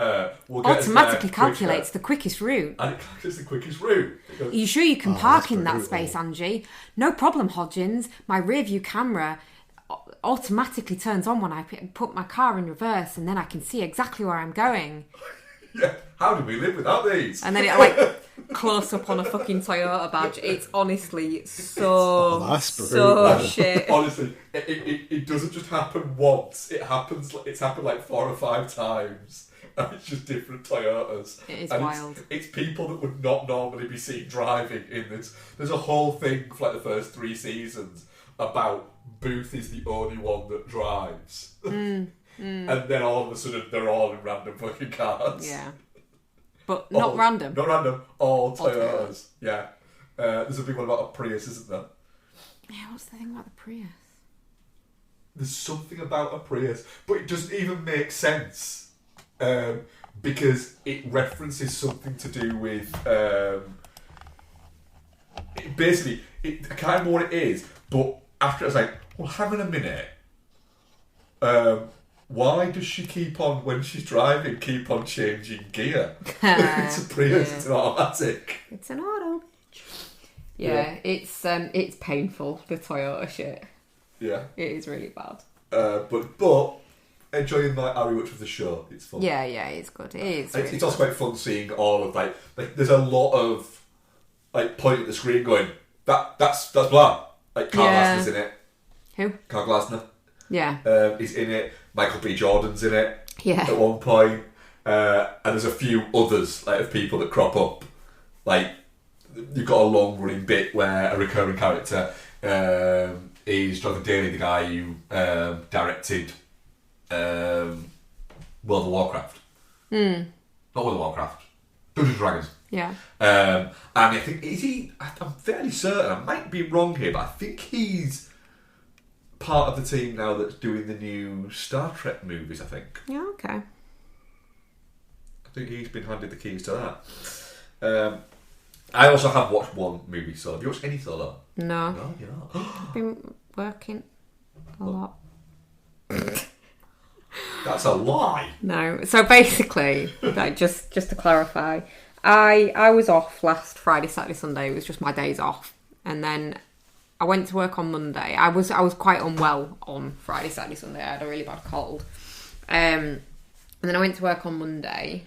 will get automatically us there calculates quicker." the quickest route. And it calculates the quickest route. Are you sure you can park in that brutal. space, Angie? No problem, Hodgins. My rear view camera automatically turns on when I put my car in reverse, and then I can see exactly where I'm going. Yeah, how do we live without these? And then it like close up on a fucking Toyota badge. It's honestly that's so brutal. shit. Honestly, it doesn't just happen once. It's happened like 4 or 5 times. And it's just different Toyotas. It is and wild. It's people that would not normally be seen driving in this. There's a whole thing for like the first 3 seasons about Booth is the only one that drives. And then all of a sudden they're all in random fucking cars. Yeah. But not random. Not random. All All Toyotas. Yeah. There's a big one about a Prius, isn't there? Yeah, what's the thing about the Prius? There's something about a Prius, but it doesn't even make sense because it references something to do with basically I can't remember what it is. But after I was like, well, hang on a minute. Why does she keep on when she's driving? Keep on changing gear? It's a Prius. Yeah. It's an automatic. It's an auto. Yeah, it's painful, the Toyota shit. Yeah. It is really bad. But enjoying my Harry Watch of the show. It's fun. Yeah, it's good. It is. Really It's also quite fun seeing all of like there's a lot of like pointing at the screen going that's blah. Like Carl Glasner's in it. Who? Carl Glasner. Yeah. Is in it. Michael B. Jordan's in it. Yeah. At one point. And there's a few others like of people that crop up. Like you've got a long running bit where a recurring character is Jonathan Daly, the guy who directed World of Warcraft. Not World of Warcraft. Dungeons and Dragons. Yeah. And I think I'm fairly certain, I might be wrong here, but I think he's part of the team now that's doing the new Star Trek movies, I think. Yeah, okay. I think he's been handed the keys to that. I also have watched one movie solo. Have you watched any solo? No. No, you're not. I've been working a lot. That's a lie. No. So basically, like, just to clarify, I was off last Friday, Saturday, Sunday. It was just my days off. And then I went to work on Monday. I was quite unwell on Friday, Saturday, Sunday. I had a really bad cold. And then I went to work on Monday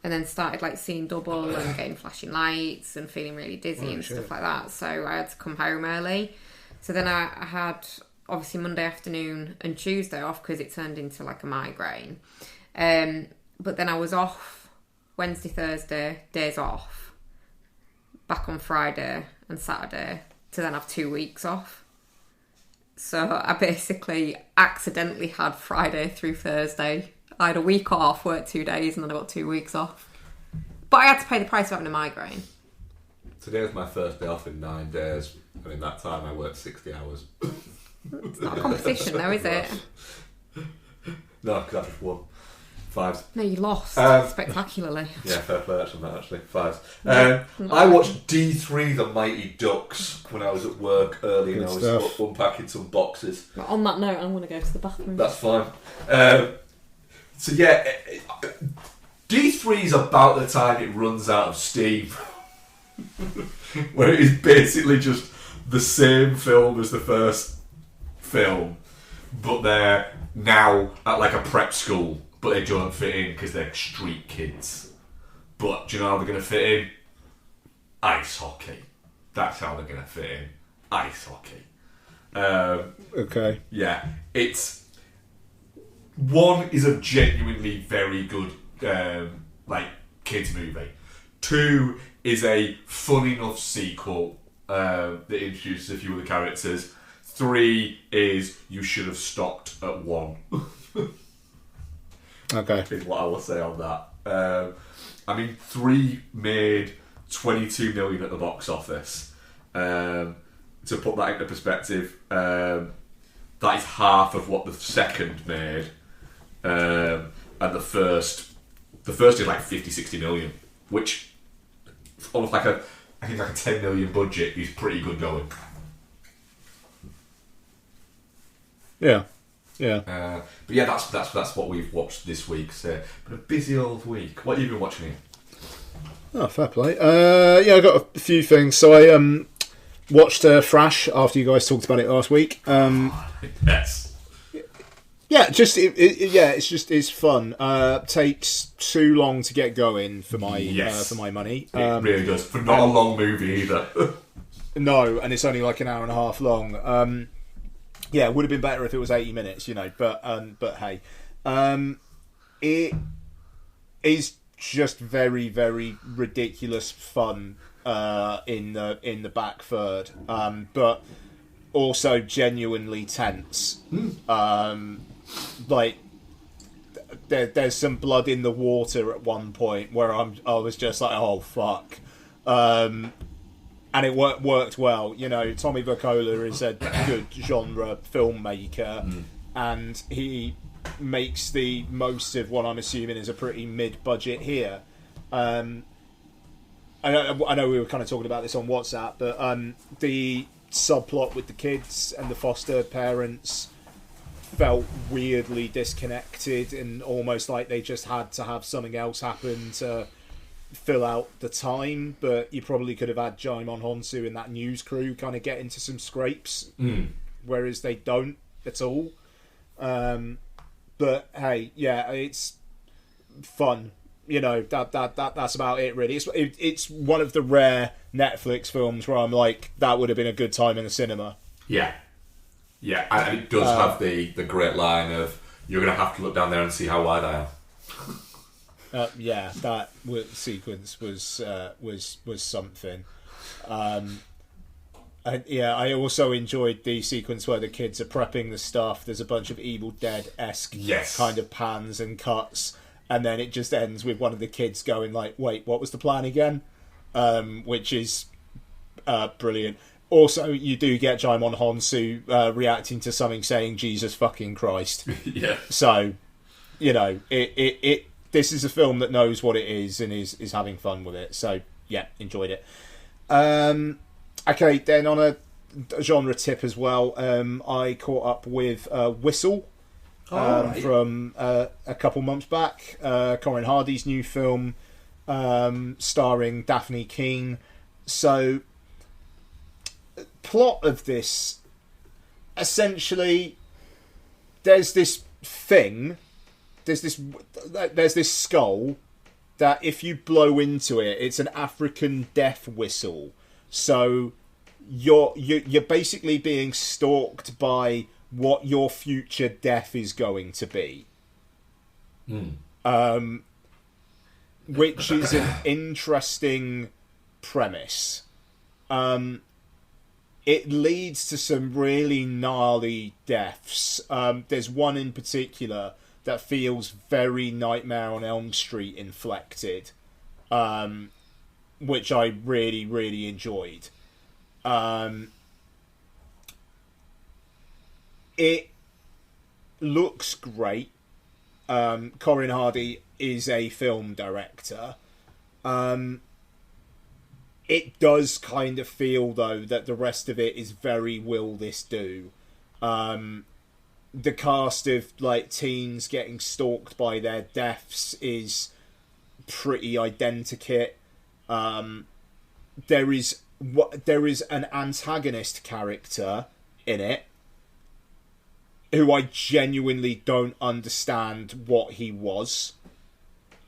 and then started like seeing double and getting flashing lights and feeling really dizzy and stuff like that. So I had to come home early. So then I had obviously Monday afternoon and Tuesday off because it turned into like a migraine. But then I was off Wednesday, Thursday, days off, back on Friday and Saturday to then have 2 weeks off. So I basically accidentally had Friday through Thursday. I had a week off, worked 2 days, and then I got 2 weeks off. But I had to pay the price of having a migraine. Today was my first day off in 9 days, and in that time I worked 60 hours. It's not a competition though, is it? No, because I just won. 5s. No, you lost spectacularly. Yeah, fair play on that actually. 5s. I watched D3 The Mighty Ducks when I was at work early and I was unpacking some boxes. But on that note, I'm going to go to the bathroom. That's fine. So yeah, D3 is about the time it runs out of steam. Where it is basically just the same film as the first film, but they're now at like a prep school, but they don't fit in because they're street kids. But do you know how they're going to fit in? Ice hockey. That's how they're going to fit in. Ice hockey. Okay. Yeah, it's... One is a genuinely very good like kids movie. 2 is a fun enough sequel that introduces a few of the characters. 3 is you should have stopped at 1. Okay. Is what I will say on that. I mean, 3 made 22 million at the box office. To put that into perspective, that is half of what the second made. And the first did like 50-60 million, which almost like I think like a 10 million budget is pretty good going. Yeah. But yeah, that's what we've watched this week. So, but a busy old week. What have you been watching here? Oh, fair play. Yeah, I got a few things. So I watched Thrash after you guys talked about it last week. Yes. Yeah, it's fun. Takes too long to get going for my money. It really does. For not a long movie either. No, and it's only like an hour and a half long. Yeah, it would have been better if it was 80 minutes, you know. But hey, it is just very, very ridiculous fun in the back third, but also genuinely tense. Like there's some blood in the water at one point where I was just like, oh fuck. And it worked well. You know, Tommy Vercola is a good genre filmmaker, and he makes the most of what I'm assuming is a pretty mid-budget here. I know we were kind of talking about this on WhatsApp, but the subplot with the kids and the foster parents felt weirdly disconnected and almost like they just had to have something else happen to fill out the time, but you probably could have had Jaimon Honsu and that news crew kind of get into some scrapes, whereas they don't at all. But hey, yeah, it's fun. You know, that's about it really. It's one of the rare Netflix films where I'm like, that would have been a good time in the cinema. Yeah, and it does have the great line of, "You're going to have to look down there and see how wide I am." Yeah, that sequence was something. And yeah, I also enjoyed the sequence where the kids are prepping the stuff. There's a bunch of Evil Dead-esque kind of pans and cuts, and then it just ends with one of the kids going like, "Wait, what was the plan again?" Which is brilliant. Also, you do get Jaimon Honsu reacting to something saying "Jesus fucking Christ." Yeah. So, you know, it this is a film that knows what it is and is having fun with it. So, yeah, enjoyed it. Okay, then on a genre tip as well, I caught up with Whistle from a couple months back. Corin Hardy's new film starring Daphne Keane. So, plot of this, essentially, there's this skull that if you blow into it, it's an African death whistle. So you're basically being stalked by what your future death is going to be. Which is an interesting premise. It leads to some really gnarly deaths. There's one in particular that feels very Nightmare on Elm Street inflected, which I really, really enjoyed. It looks great. Corin Hardy is a film director. It does kind of feel, though, that the rest of it is very will this do. The cast of like teens getting stalked by their deaths is pretty identikit. There is an antagonist character in it who I genuinely don't understand what he was.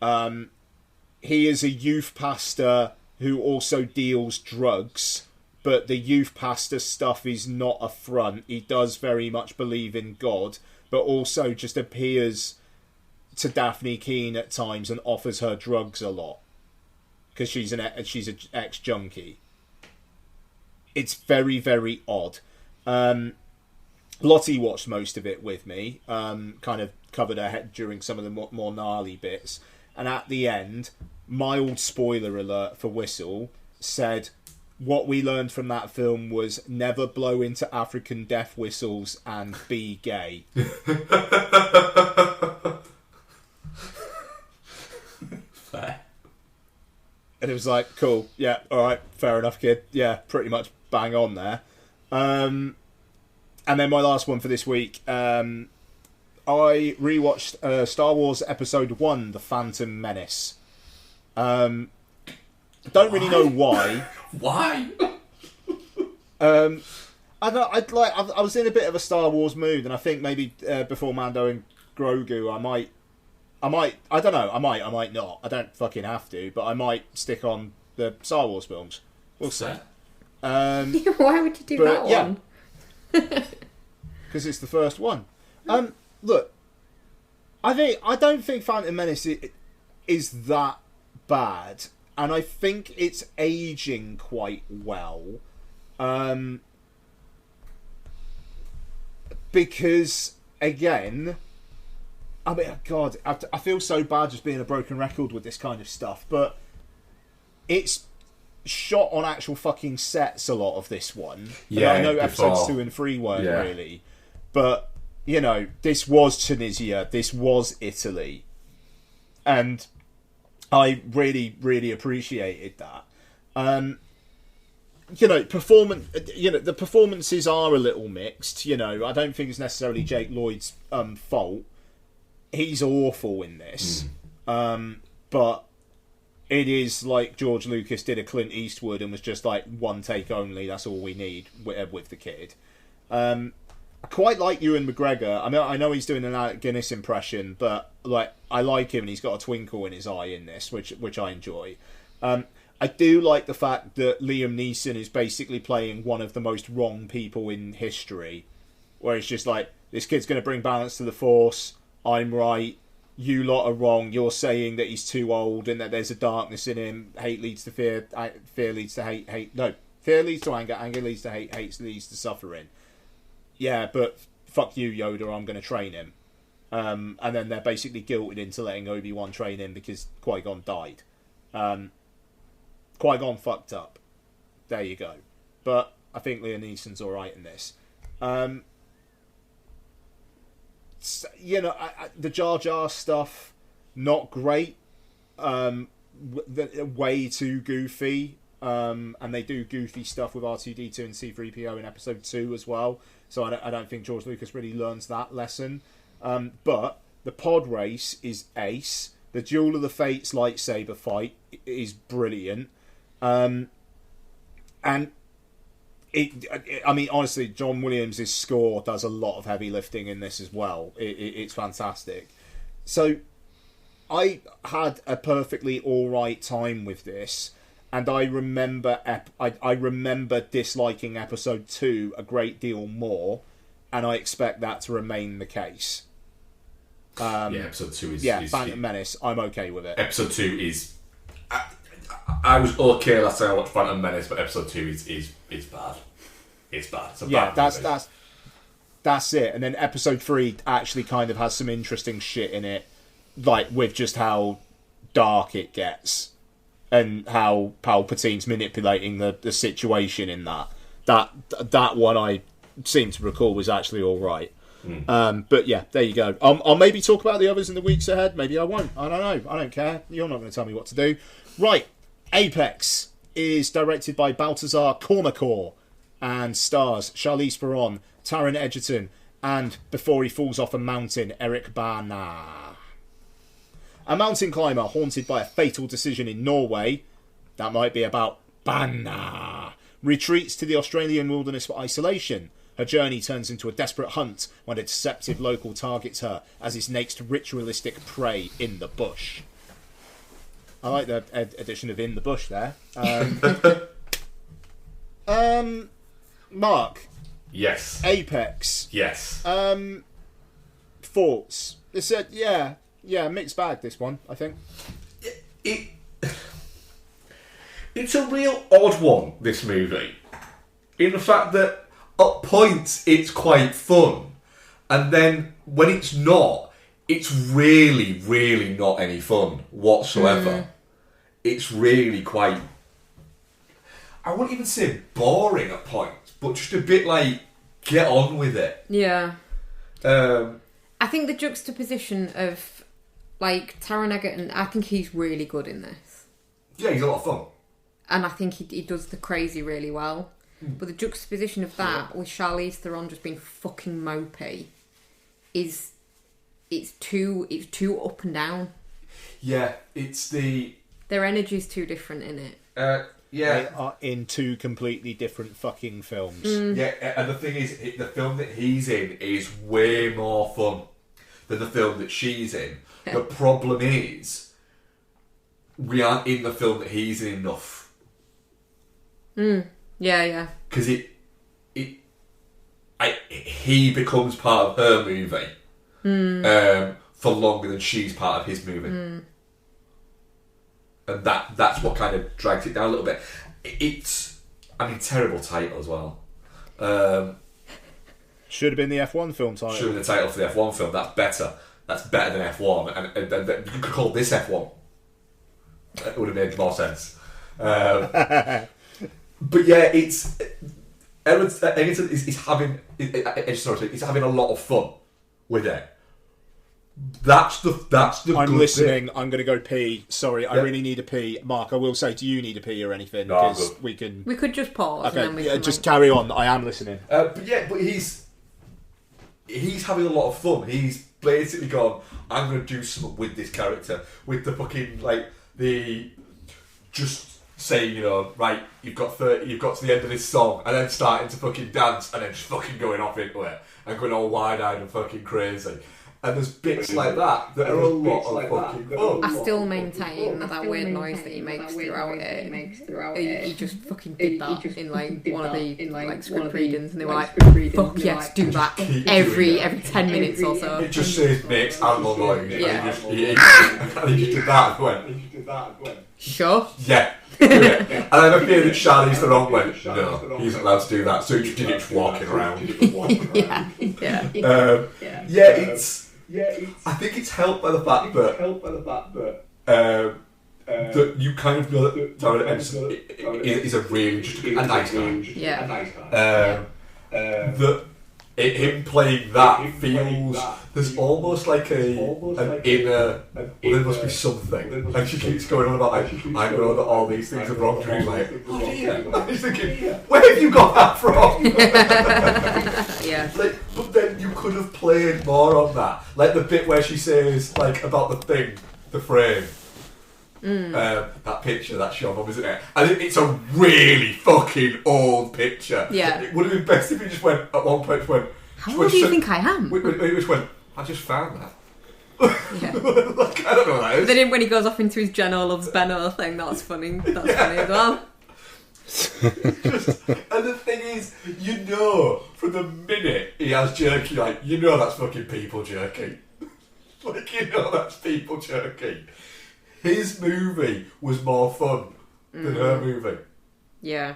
He is a youth pastor who also deals drugs, but the youth pastor stuff is not a front. He does very much believe in God, but also just appears to Daphne Keane at times and offers her drugs a lot because she's an ex-junkie. It's very, very odd. Lottie watched most of it with me, kind of covered her head during some of the more gnarly bits, and at the end, mild spoiler alert for Whistle, said what we learned from that film was never blow into African death whistles and be gay. Fair. And it was like, cool, yeah, alright, fair enough, kid. Yeah, pretty much bang on there. And then my last one for this week, I rewatched Star Wars Episode 1, The Phantom Menace. Don't really know why. Why? I was in a bit of a Star Wars mood, and I think maybe before Mando and Grogu, I might, I don't know, I might not. I don't fucking have to, but I might stick on the Star Wars films. We'll see. Why would you do that one? Because it's the first one. Look, I don't think Phantom Menace is that bad, and I think it's aging quite well. Because again, I mean, God, I feel so bad just being a broken record with this kind of stuff, but it's shot on actual fucking sets, a lot of this one. Yeah, I know episodes 2 and 3 weren't really, but you know, this was Tunisia, this was Italy, and I really, really appreciated that. You know, the performances are a little mixed. You know, I don't think it's necessarily Jake Lloyd's fault. He's awful in this, but it is like George Lucas did a Clint Eastwood and was just like one take only. That's all we need with the kid. I quite like Ewan McGregor. I mean, I know he's doing an Alec Guinness impression, but like I like him, and he's got a twinkle in his eye in this, which I enjoy. I do like the fact that Liam Neeson is basically playing one of the most wrong people in history, where it's just like, this kid's going to bring balance to the Force. I'm right. You lot are wrong. You're saying that he's too old and that there's a darkness in him. Hate leads to fear. Fear leads to hate. No, fear leads to anger. Anger leads to hate. Hate leads to suffering. Yeah, but fuck you, Yoda. I'm going to train him. And then they're basically guilted into letting Obi-Wan train him because Qui-Gon died. Qui-Gon fucked up. There you go. But I think Liam Neeson's alright in this. You know, the Jar Jar stuff, not great. Way too goofy. And they do goofy stuff with R2-D2 and C-3PO in Episode 2 as well. So I don't think George Lucas really learns that lesson. But the pod race is ace. The Duel of the Fates lightsaber fight is brilliant. And I mean, honestly, John Williams' score does a lot of heavy lifting in this as well. It's fantastic. So I had a perfectly alright time with this, and I remember I remember disliking Episode 2 a great deal more, and I expect that to remain the case. Episode 2 is... Phantom Menace, I'm okay with it. Episode 2 is... I was okay last time I watched Phantom Menace, but episode 2 is bad. It's bad. It's a bad movie. That's it. And then episode 3 actually kind of has some interesting shit in it, like with just how dark it gets and how Palpatine's manipulating the situation in that. That one I seem to recall was actually all right. But yeah, there you go. I'll maybe talk about the others in the weeks ahead. Maybe I won't. I don't know. I don't care. You're not going to tell me what to do. Right. Apex is directed by Baltazar Kormacor and stars Charlize Theron, Taran Egerton, and before he falls off a mountain, Eric Bana. A mountain climber haunted by a fatal decision in Norway, that might be about Bana, retreats to the Australian wilderness for isolation. Her journey turns into a desperate hunt when a deceptive local targets her as his next ritualistic prey in the bush. I like the addition of in the bush there. Mark. Yes. Apex. Yes. Thoughts? It's a mixed bag, this one, I think. It's a real odd one, this movie. In the fact that at points it's quite fun. And then when it's not, it's really, really not any fun whatsoever. It's really quite... I wouldn't even say boring at points, but just a bit like, get on with it. Yeah. I think the juxtaposition of, like, Taron Egerton, I think he's really good in this. Yeah, he's a lot of fun. And I think he does the crazy really well. But the juxtaposition of that with Charlize Theron just being fucking mopey it's too up and down. Yeah, it's the... Their energy's too different in it. They are in two completely different fucking films. Yeah, and the thing is, the film that he's in is way more fun than the film that she's in. The problem is, we aren't in the film that he's in enough. Yeah. Because he becomes part of her movie for longer than she's part of his movie. And that's what kind of drags it down a little bit. It's, terrible title as well. Should have been the F1 film title. Should have been the title for the F1 film. That's better. That's better than F1. And you could call this F1. It would have made more sense. But yeah, it's... Egerton is having a lot of fun with it. That's the I'm good listening. bit. I'm going to go pee. Sorry, I really need a pee. Mark, I will say, do you need a pee or anything? No, because we can. We could just pause. Okay, and then we can just carry on. I am listening. But he's having a lot of fun. He's basically gone, I'm going to do something with this character, with the fucking just saying, right, you've got to the end of this song, and then starting to fucking dance, and then just fucking going off into it, and going all wide-eyed and fucking crazy. And there's bits like that are a lot of fucking fun. I still maintain that weird noise that he makes throughout it. He just fucking did that in one of the script readings, and they were like, "Fuck yes, do that every 10 minutes or so." It just says makes animal noise. Yeah. And he just did that and went, Sure. yeah. And I have a fear that Charlize Theron went, no, he's not allowed to do that, so he just did it just walking around. I think it's helped by the fact that you kind of know that Taron Egerton is a really just a nice guy. That him playing that feels there's almost like an inner there must be something, and she keeps going on about I know that all these things are wrong to me, like oh dear. I'm just thinking, where have you got that from? But then you could have played more on that, like the bit where she says about the frame. That picture that's shown up, isn't it? And it's a really fucking old picture. Yeah. It would have been best if he just went, at one point, how old do you think I am? He just went, I just found that. Yeah. I don't know what that is. Then when he goes off into his Jenna loves Benno thing, that's funny. That's funny as well. And the thing is, from the minute he has jerky, that's fucking people jerky. That's people jerky. His movie was more fun than her movie. Yeah.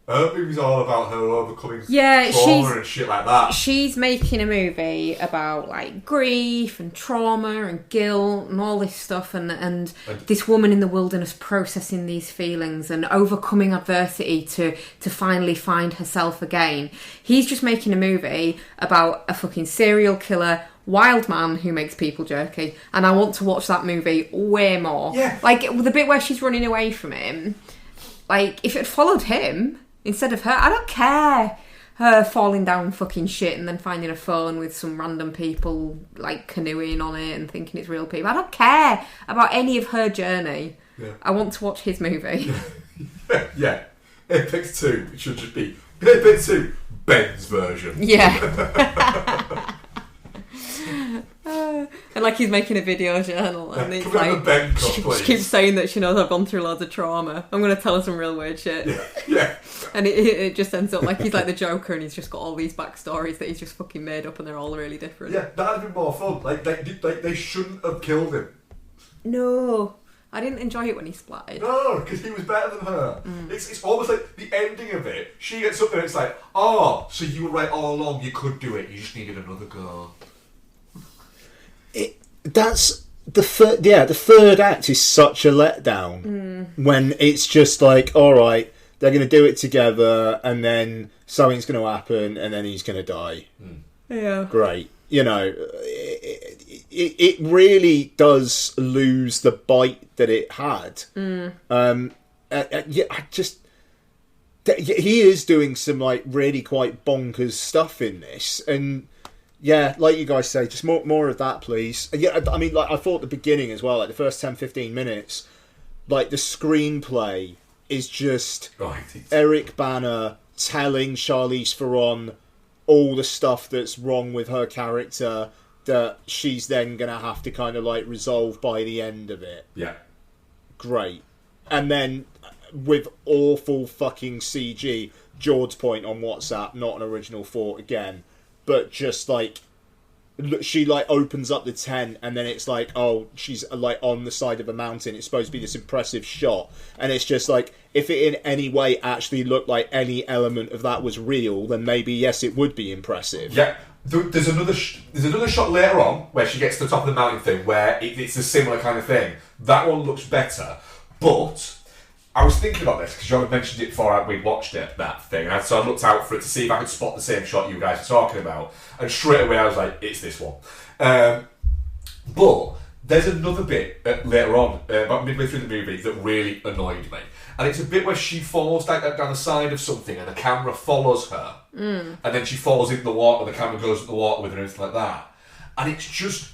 Her movie's all about her overcoming trauma and shit like that. She's making a movie about like grief and trauma and guilt and all this stuff, and this woman in the wilderness processing these feelings and overcoming adversity to finally find herself again. He's just making a movie about a fucking serial killer, wild man who makes people jerky, and I want to watch that movie way more. Yeah. Like the bit where she's running away from him, like if it had followed him instead of her, I don't care. Her falling down fucking shit and then finding a phone with some random people like canoeing on it and thinking it's real people. I don't care about any of her journey. Yeah. I want to watch his movie. Yeah. Apex 2, it should just be Apex 2, Ben's version. Yeah. And like he's making a video journal and it's like Ben she keeps saying that she knows I've gone through loads of trauma. I'm going to tell her some real weird shit. Yeah. And it just ends up like he's like the Joker and he's just got all these backstories that he's just fucking made up and they're all really different. Yeah, that'd have been more fun. Like they shouldn't have killed him. No, I didn't enjoy it when he splattered. No, because he was better than her. It's almost like the ending of it. She gets up there and it's like, oh, so you were right all along, you could do it, you just needed another go. That's the third act is such a letdown when it's just like, all right, they're going to do it together and then something's going to happen and then he's going to die. Yeah, great. It really does lose the bite that it had. He is doing some like really quite bonkers stuff in this, and yeah, like you guys say, just more of that, please. Yeah, I mean, like I thought at the beginning as well, like the first 10-15 minutes, like the screenplay is just Eric Bana telling Charlize Theron all the stuff that's wrong with her character that she's then gonna have to kind of like resolve by the end of it. Yeah. Great. And then with awful fucking CG, George's point on WhatsApp, not an original thought again, but just like she like opens up the tent and then it's like, oh, she's like on the side of a mountain. It's supposed to be this impressive shot, and it's just like, if it in any way actually looked like any element of that was real, then maybe yes, it would be impressive. Yeah. There's another shot later on where she gets to the top of the mountain thing where it's a similar kind of thing. That one looks better, but I was thinking about this because you had mentioned it before we'd watched it, that thing, and so I looked out for it to see if I could spot the same shot you guys were talking about, and straight away I was like, it's this one. But there's another bit later on, about midway through the movie, that really annoyed me, and it's a bit where she falls down the side of something and the camera follows her, and then she falls into the water and the camera goes into the water with her and everything like that, and it's just,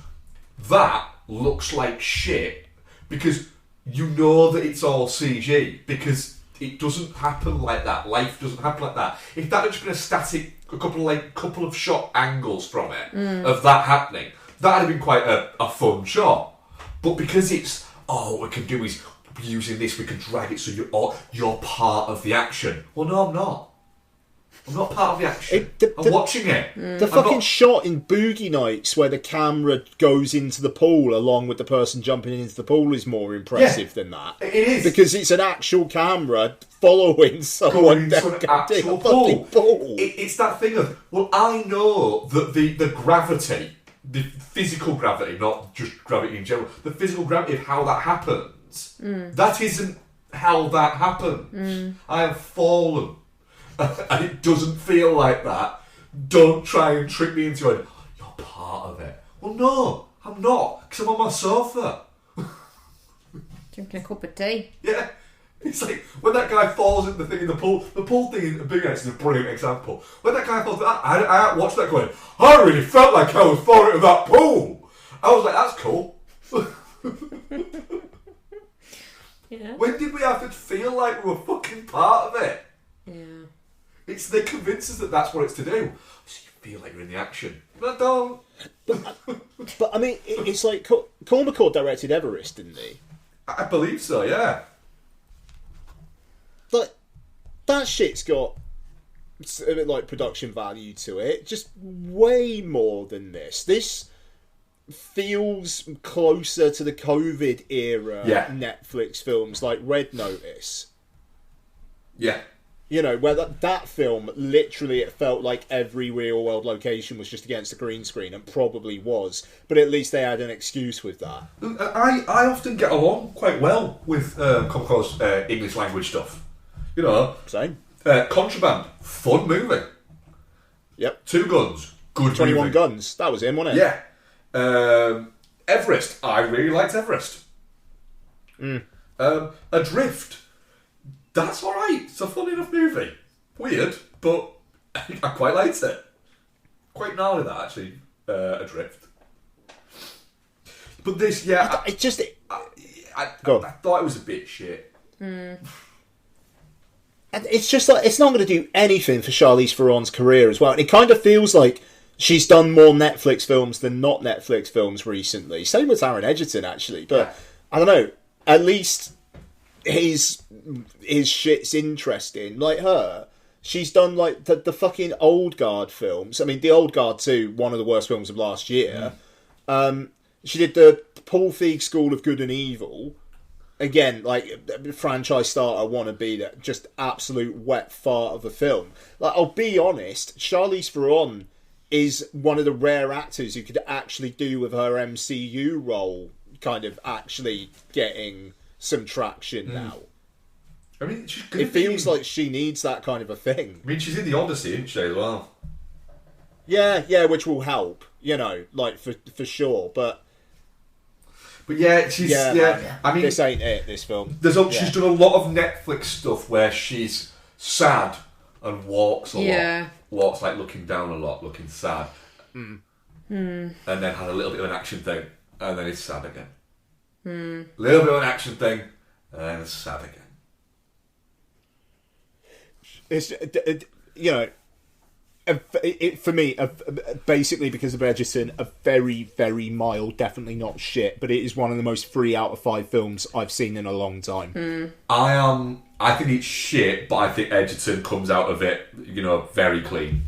that looks like shit, because you know that it's all CG, because it doesn't happen like that. Life doesn't happen like that. If that had just been a static, a couple of shot angles from it of that happening, that'd have been quite a fun shot. But because it's, what we can do is using this, we can drag it so you're part of the action. Well, no, I'm not. I'm not part of the action. I'm watching it. The fucking shot in Boogie Nights where the camera goes into the pool along with the person jumping into the pool is more impressive than that. It is. Because it's an actual camera following someone down an actual pool. It's that thing of, well, I know that the gravity, the physical gravity, not just gravity in general, the physical gravity of how that happens, that isn't how that happens. I have fallen. And it doesn't feel like that. Don't try and trick me into it. You're part of it. Well, no, I'm not, because I'm on my sofa. Drinking a cup of tea. Yeah. It's like, when that guy falls in the pool thing in Big X is a brilliant example. When that guy falls, I watched that going, I really felt like I was falling into that pool. I was like, that's cool. Yeah. When did we have to feel like we were fucking part of it? Yeah. They convince us that that's what it's to do. So you feel like you're in the action. But I don't. But I mean, it's like, Cormac McCall directed Everest, didn't he? I believe so, yeah. Like, that shit's got a bit like production value to it. Just way more than this. This feels closer to the COVID era Netflix films like Red Notice. Yeah. You know, where that film, literally, it felt like every real-world location was just against a green screen, and probably was. But at least they had an excuse with that. I often get along quite well with Comco's English language stuff. You know. Same. Contraband, fun movie. Yep. 2 Guns, good 21 movie. Guns, that was him, wasn't it? Yeah. Everest, I really liked Everest. Adrift. That's alright. It's a fun enough movie. Weird, but I quite liked it. Quite gnarly that, actually. Adrift. But this, yeah... I thought it was a bit shit. It's just like, it's not going to do anything for Charlize Theron's career as well. And it kind of feels like she's done more Netflix films than not Netflix films recently. Same with Taran Egerton, actually. But, I don't know, at least... his shit's interesting. Like her, she's done like the fucking Old Guard films. I mean, the Old Guard 2, one of the worst films of last year. She did the Paul Feig School of Good and Evil. Again, like franchise starter wannabe, that just absolute wet fart of a film. Like, I'll be honest, Charlize Theron is one of the rare actors who could actually do with her MCU role kind of actually getting some traction now. I mean, it feels like she needs that kind of a thing. I mean, she's in the Odyssey, isn't she, as well? Yeah, which will help, you know, like for sure. But yeah, she's I mean, this ain't it. This film. She's done a lot of Netflix stuff where she's sad and walks a lot, walks like looking down a lot, looking sad, and then had a little bit of an action thing, and then it's sad again. Little bit of an action thing, and then it's sad again. It's you know, for me, basically because of Egerton, a very, very mild, definitely not shit, but it is one of the most 3 out of 5 films I've seen in a long time. I think it's shit, but I think Egerton comes out of it, you know, very clean.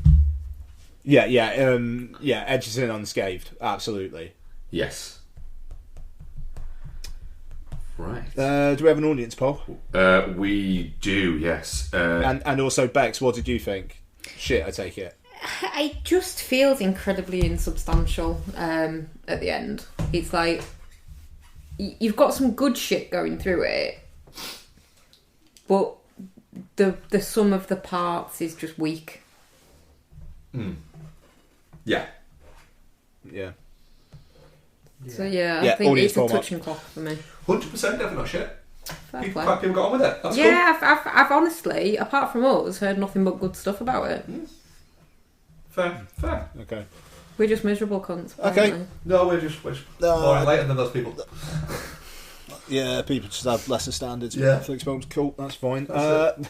Yeah, Egerton unscathed, absolutely. Yes. Right. Do we have an audience poll? We do, yes. And also, Bex, what did you think? Shit, I take it. It just feels incredibly insubstantial at the end. It's like, you've got some good shit going through it, but the sum of the parts is just weak. Yeah. So I think it's a touching clock for me. 100% definitely not shit. People got on with it. That's cool. I've honestly, apart from us, heard nothing but good stuff about it. Fair. Okay. We're just miserable cunts. Apparently. Okay. No, we're just more enlightened than those people. Yeah, people just have lesser standards. Yeah. Netflix films, cool, that's fine. That's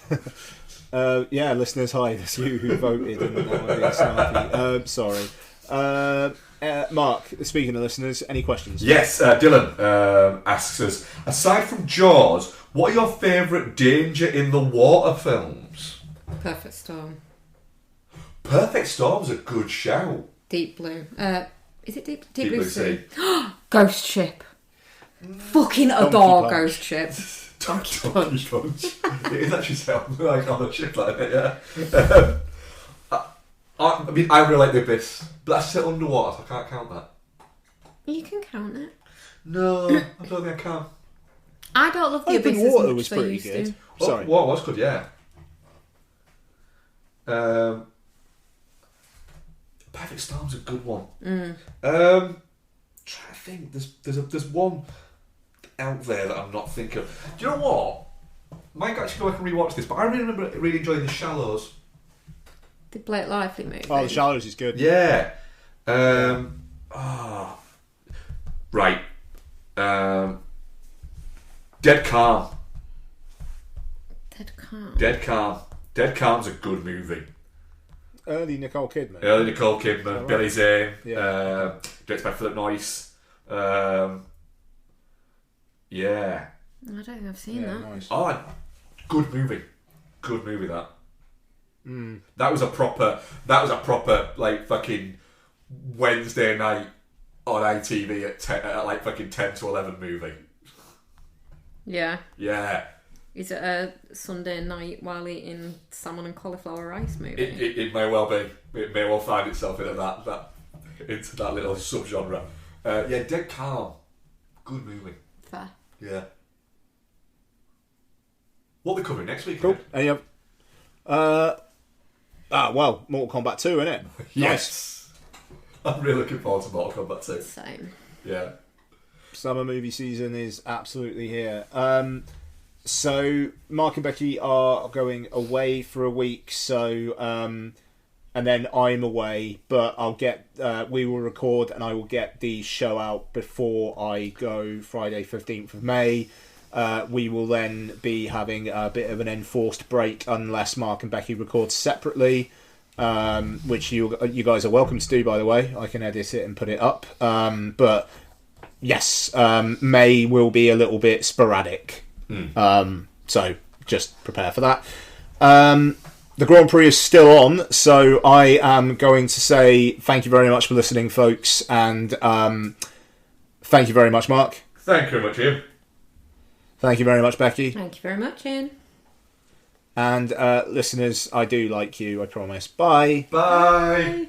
yeah, listeners, hi, that's you who voted and being snarky. Sorry. Mark, speaking of listeners, any questions? Yes, Dylan asks us, aside from Jaws, what are your favourite danger in the water films? Perfect Storm. Perfect Storm's a good shout. Deep Blue. Is it Deep Blue Sea? Ghost Ship. Fucking adore Ghost Ship. Donkey Punch. It is actually sound like on a ship like that, yeah. I mean, I really like The Abyss, but that's set underwater, so I can't count that. You can count it. No, I don't think I can. I don't love The Abyss as water much was as I pretty used good. to. Sorry. Water was good, yeah. Perfect Storm's a good one. Trying to think, there's one out there that I'm not thinking of. Do you know what? Might actually go back and rewatch this, but I really remember really enjoying The Shallows. The Blake Lively movie. Oh, The Shallows is good. Yeah. Right. Dead Calm. Dead Calm's a good movie. Early Nicole Kidman. Right. Billy Zane. Yeah. Directed by Philip Noyce. I don't think I've seen that. Nice. Oh, good movie. Good movie, that. That was a proper like fucking Wednesday night on ITV at like fucking 10 to 11 movie. Yeah. Yeah. Is it a Sunday night while eating salmon and cauliflower rice movie? It may well be. It may well find itself into that little subgenre. Yeah, Dead Calm. Good movie. Fair. Yeah. What are we covering next week? Cool. Any other? Well, Mortal Kombat 2, innit? Yes. Nice. I'm really looking forward to Mortal Kombat 2. Same. Yeah. Summer movie season is absolutely here. So Mark and Becky are going away for a week, so and then I'm away, but I'll get we will record and I will get the show out before I go Friday 15th of May. We will then be having a bit of an enforced break unless Mark and Becky record separately, which you guys are welcome to do, by the way. I can edit it and put it up, but yes, May will be a little bit sporadic. So just prepare for that. The Grand Prix is still on, so I am going to say thank you very much for listening, folks, and thank you very much, Mark. Thank you very much, Ian. Thank you very much, Becky. Thank you very much, Ian. And listeners, I do like you, I promise. Bye. Bye. Bye.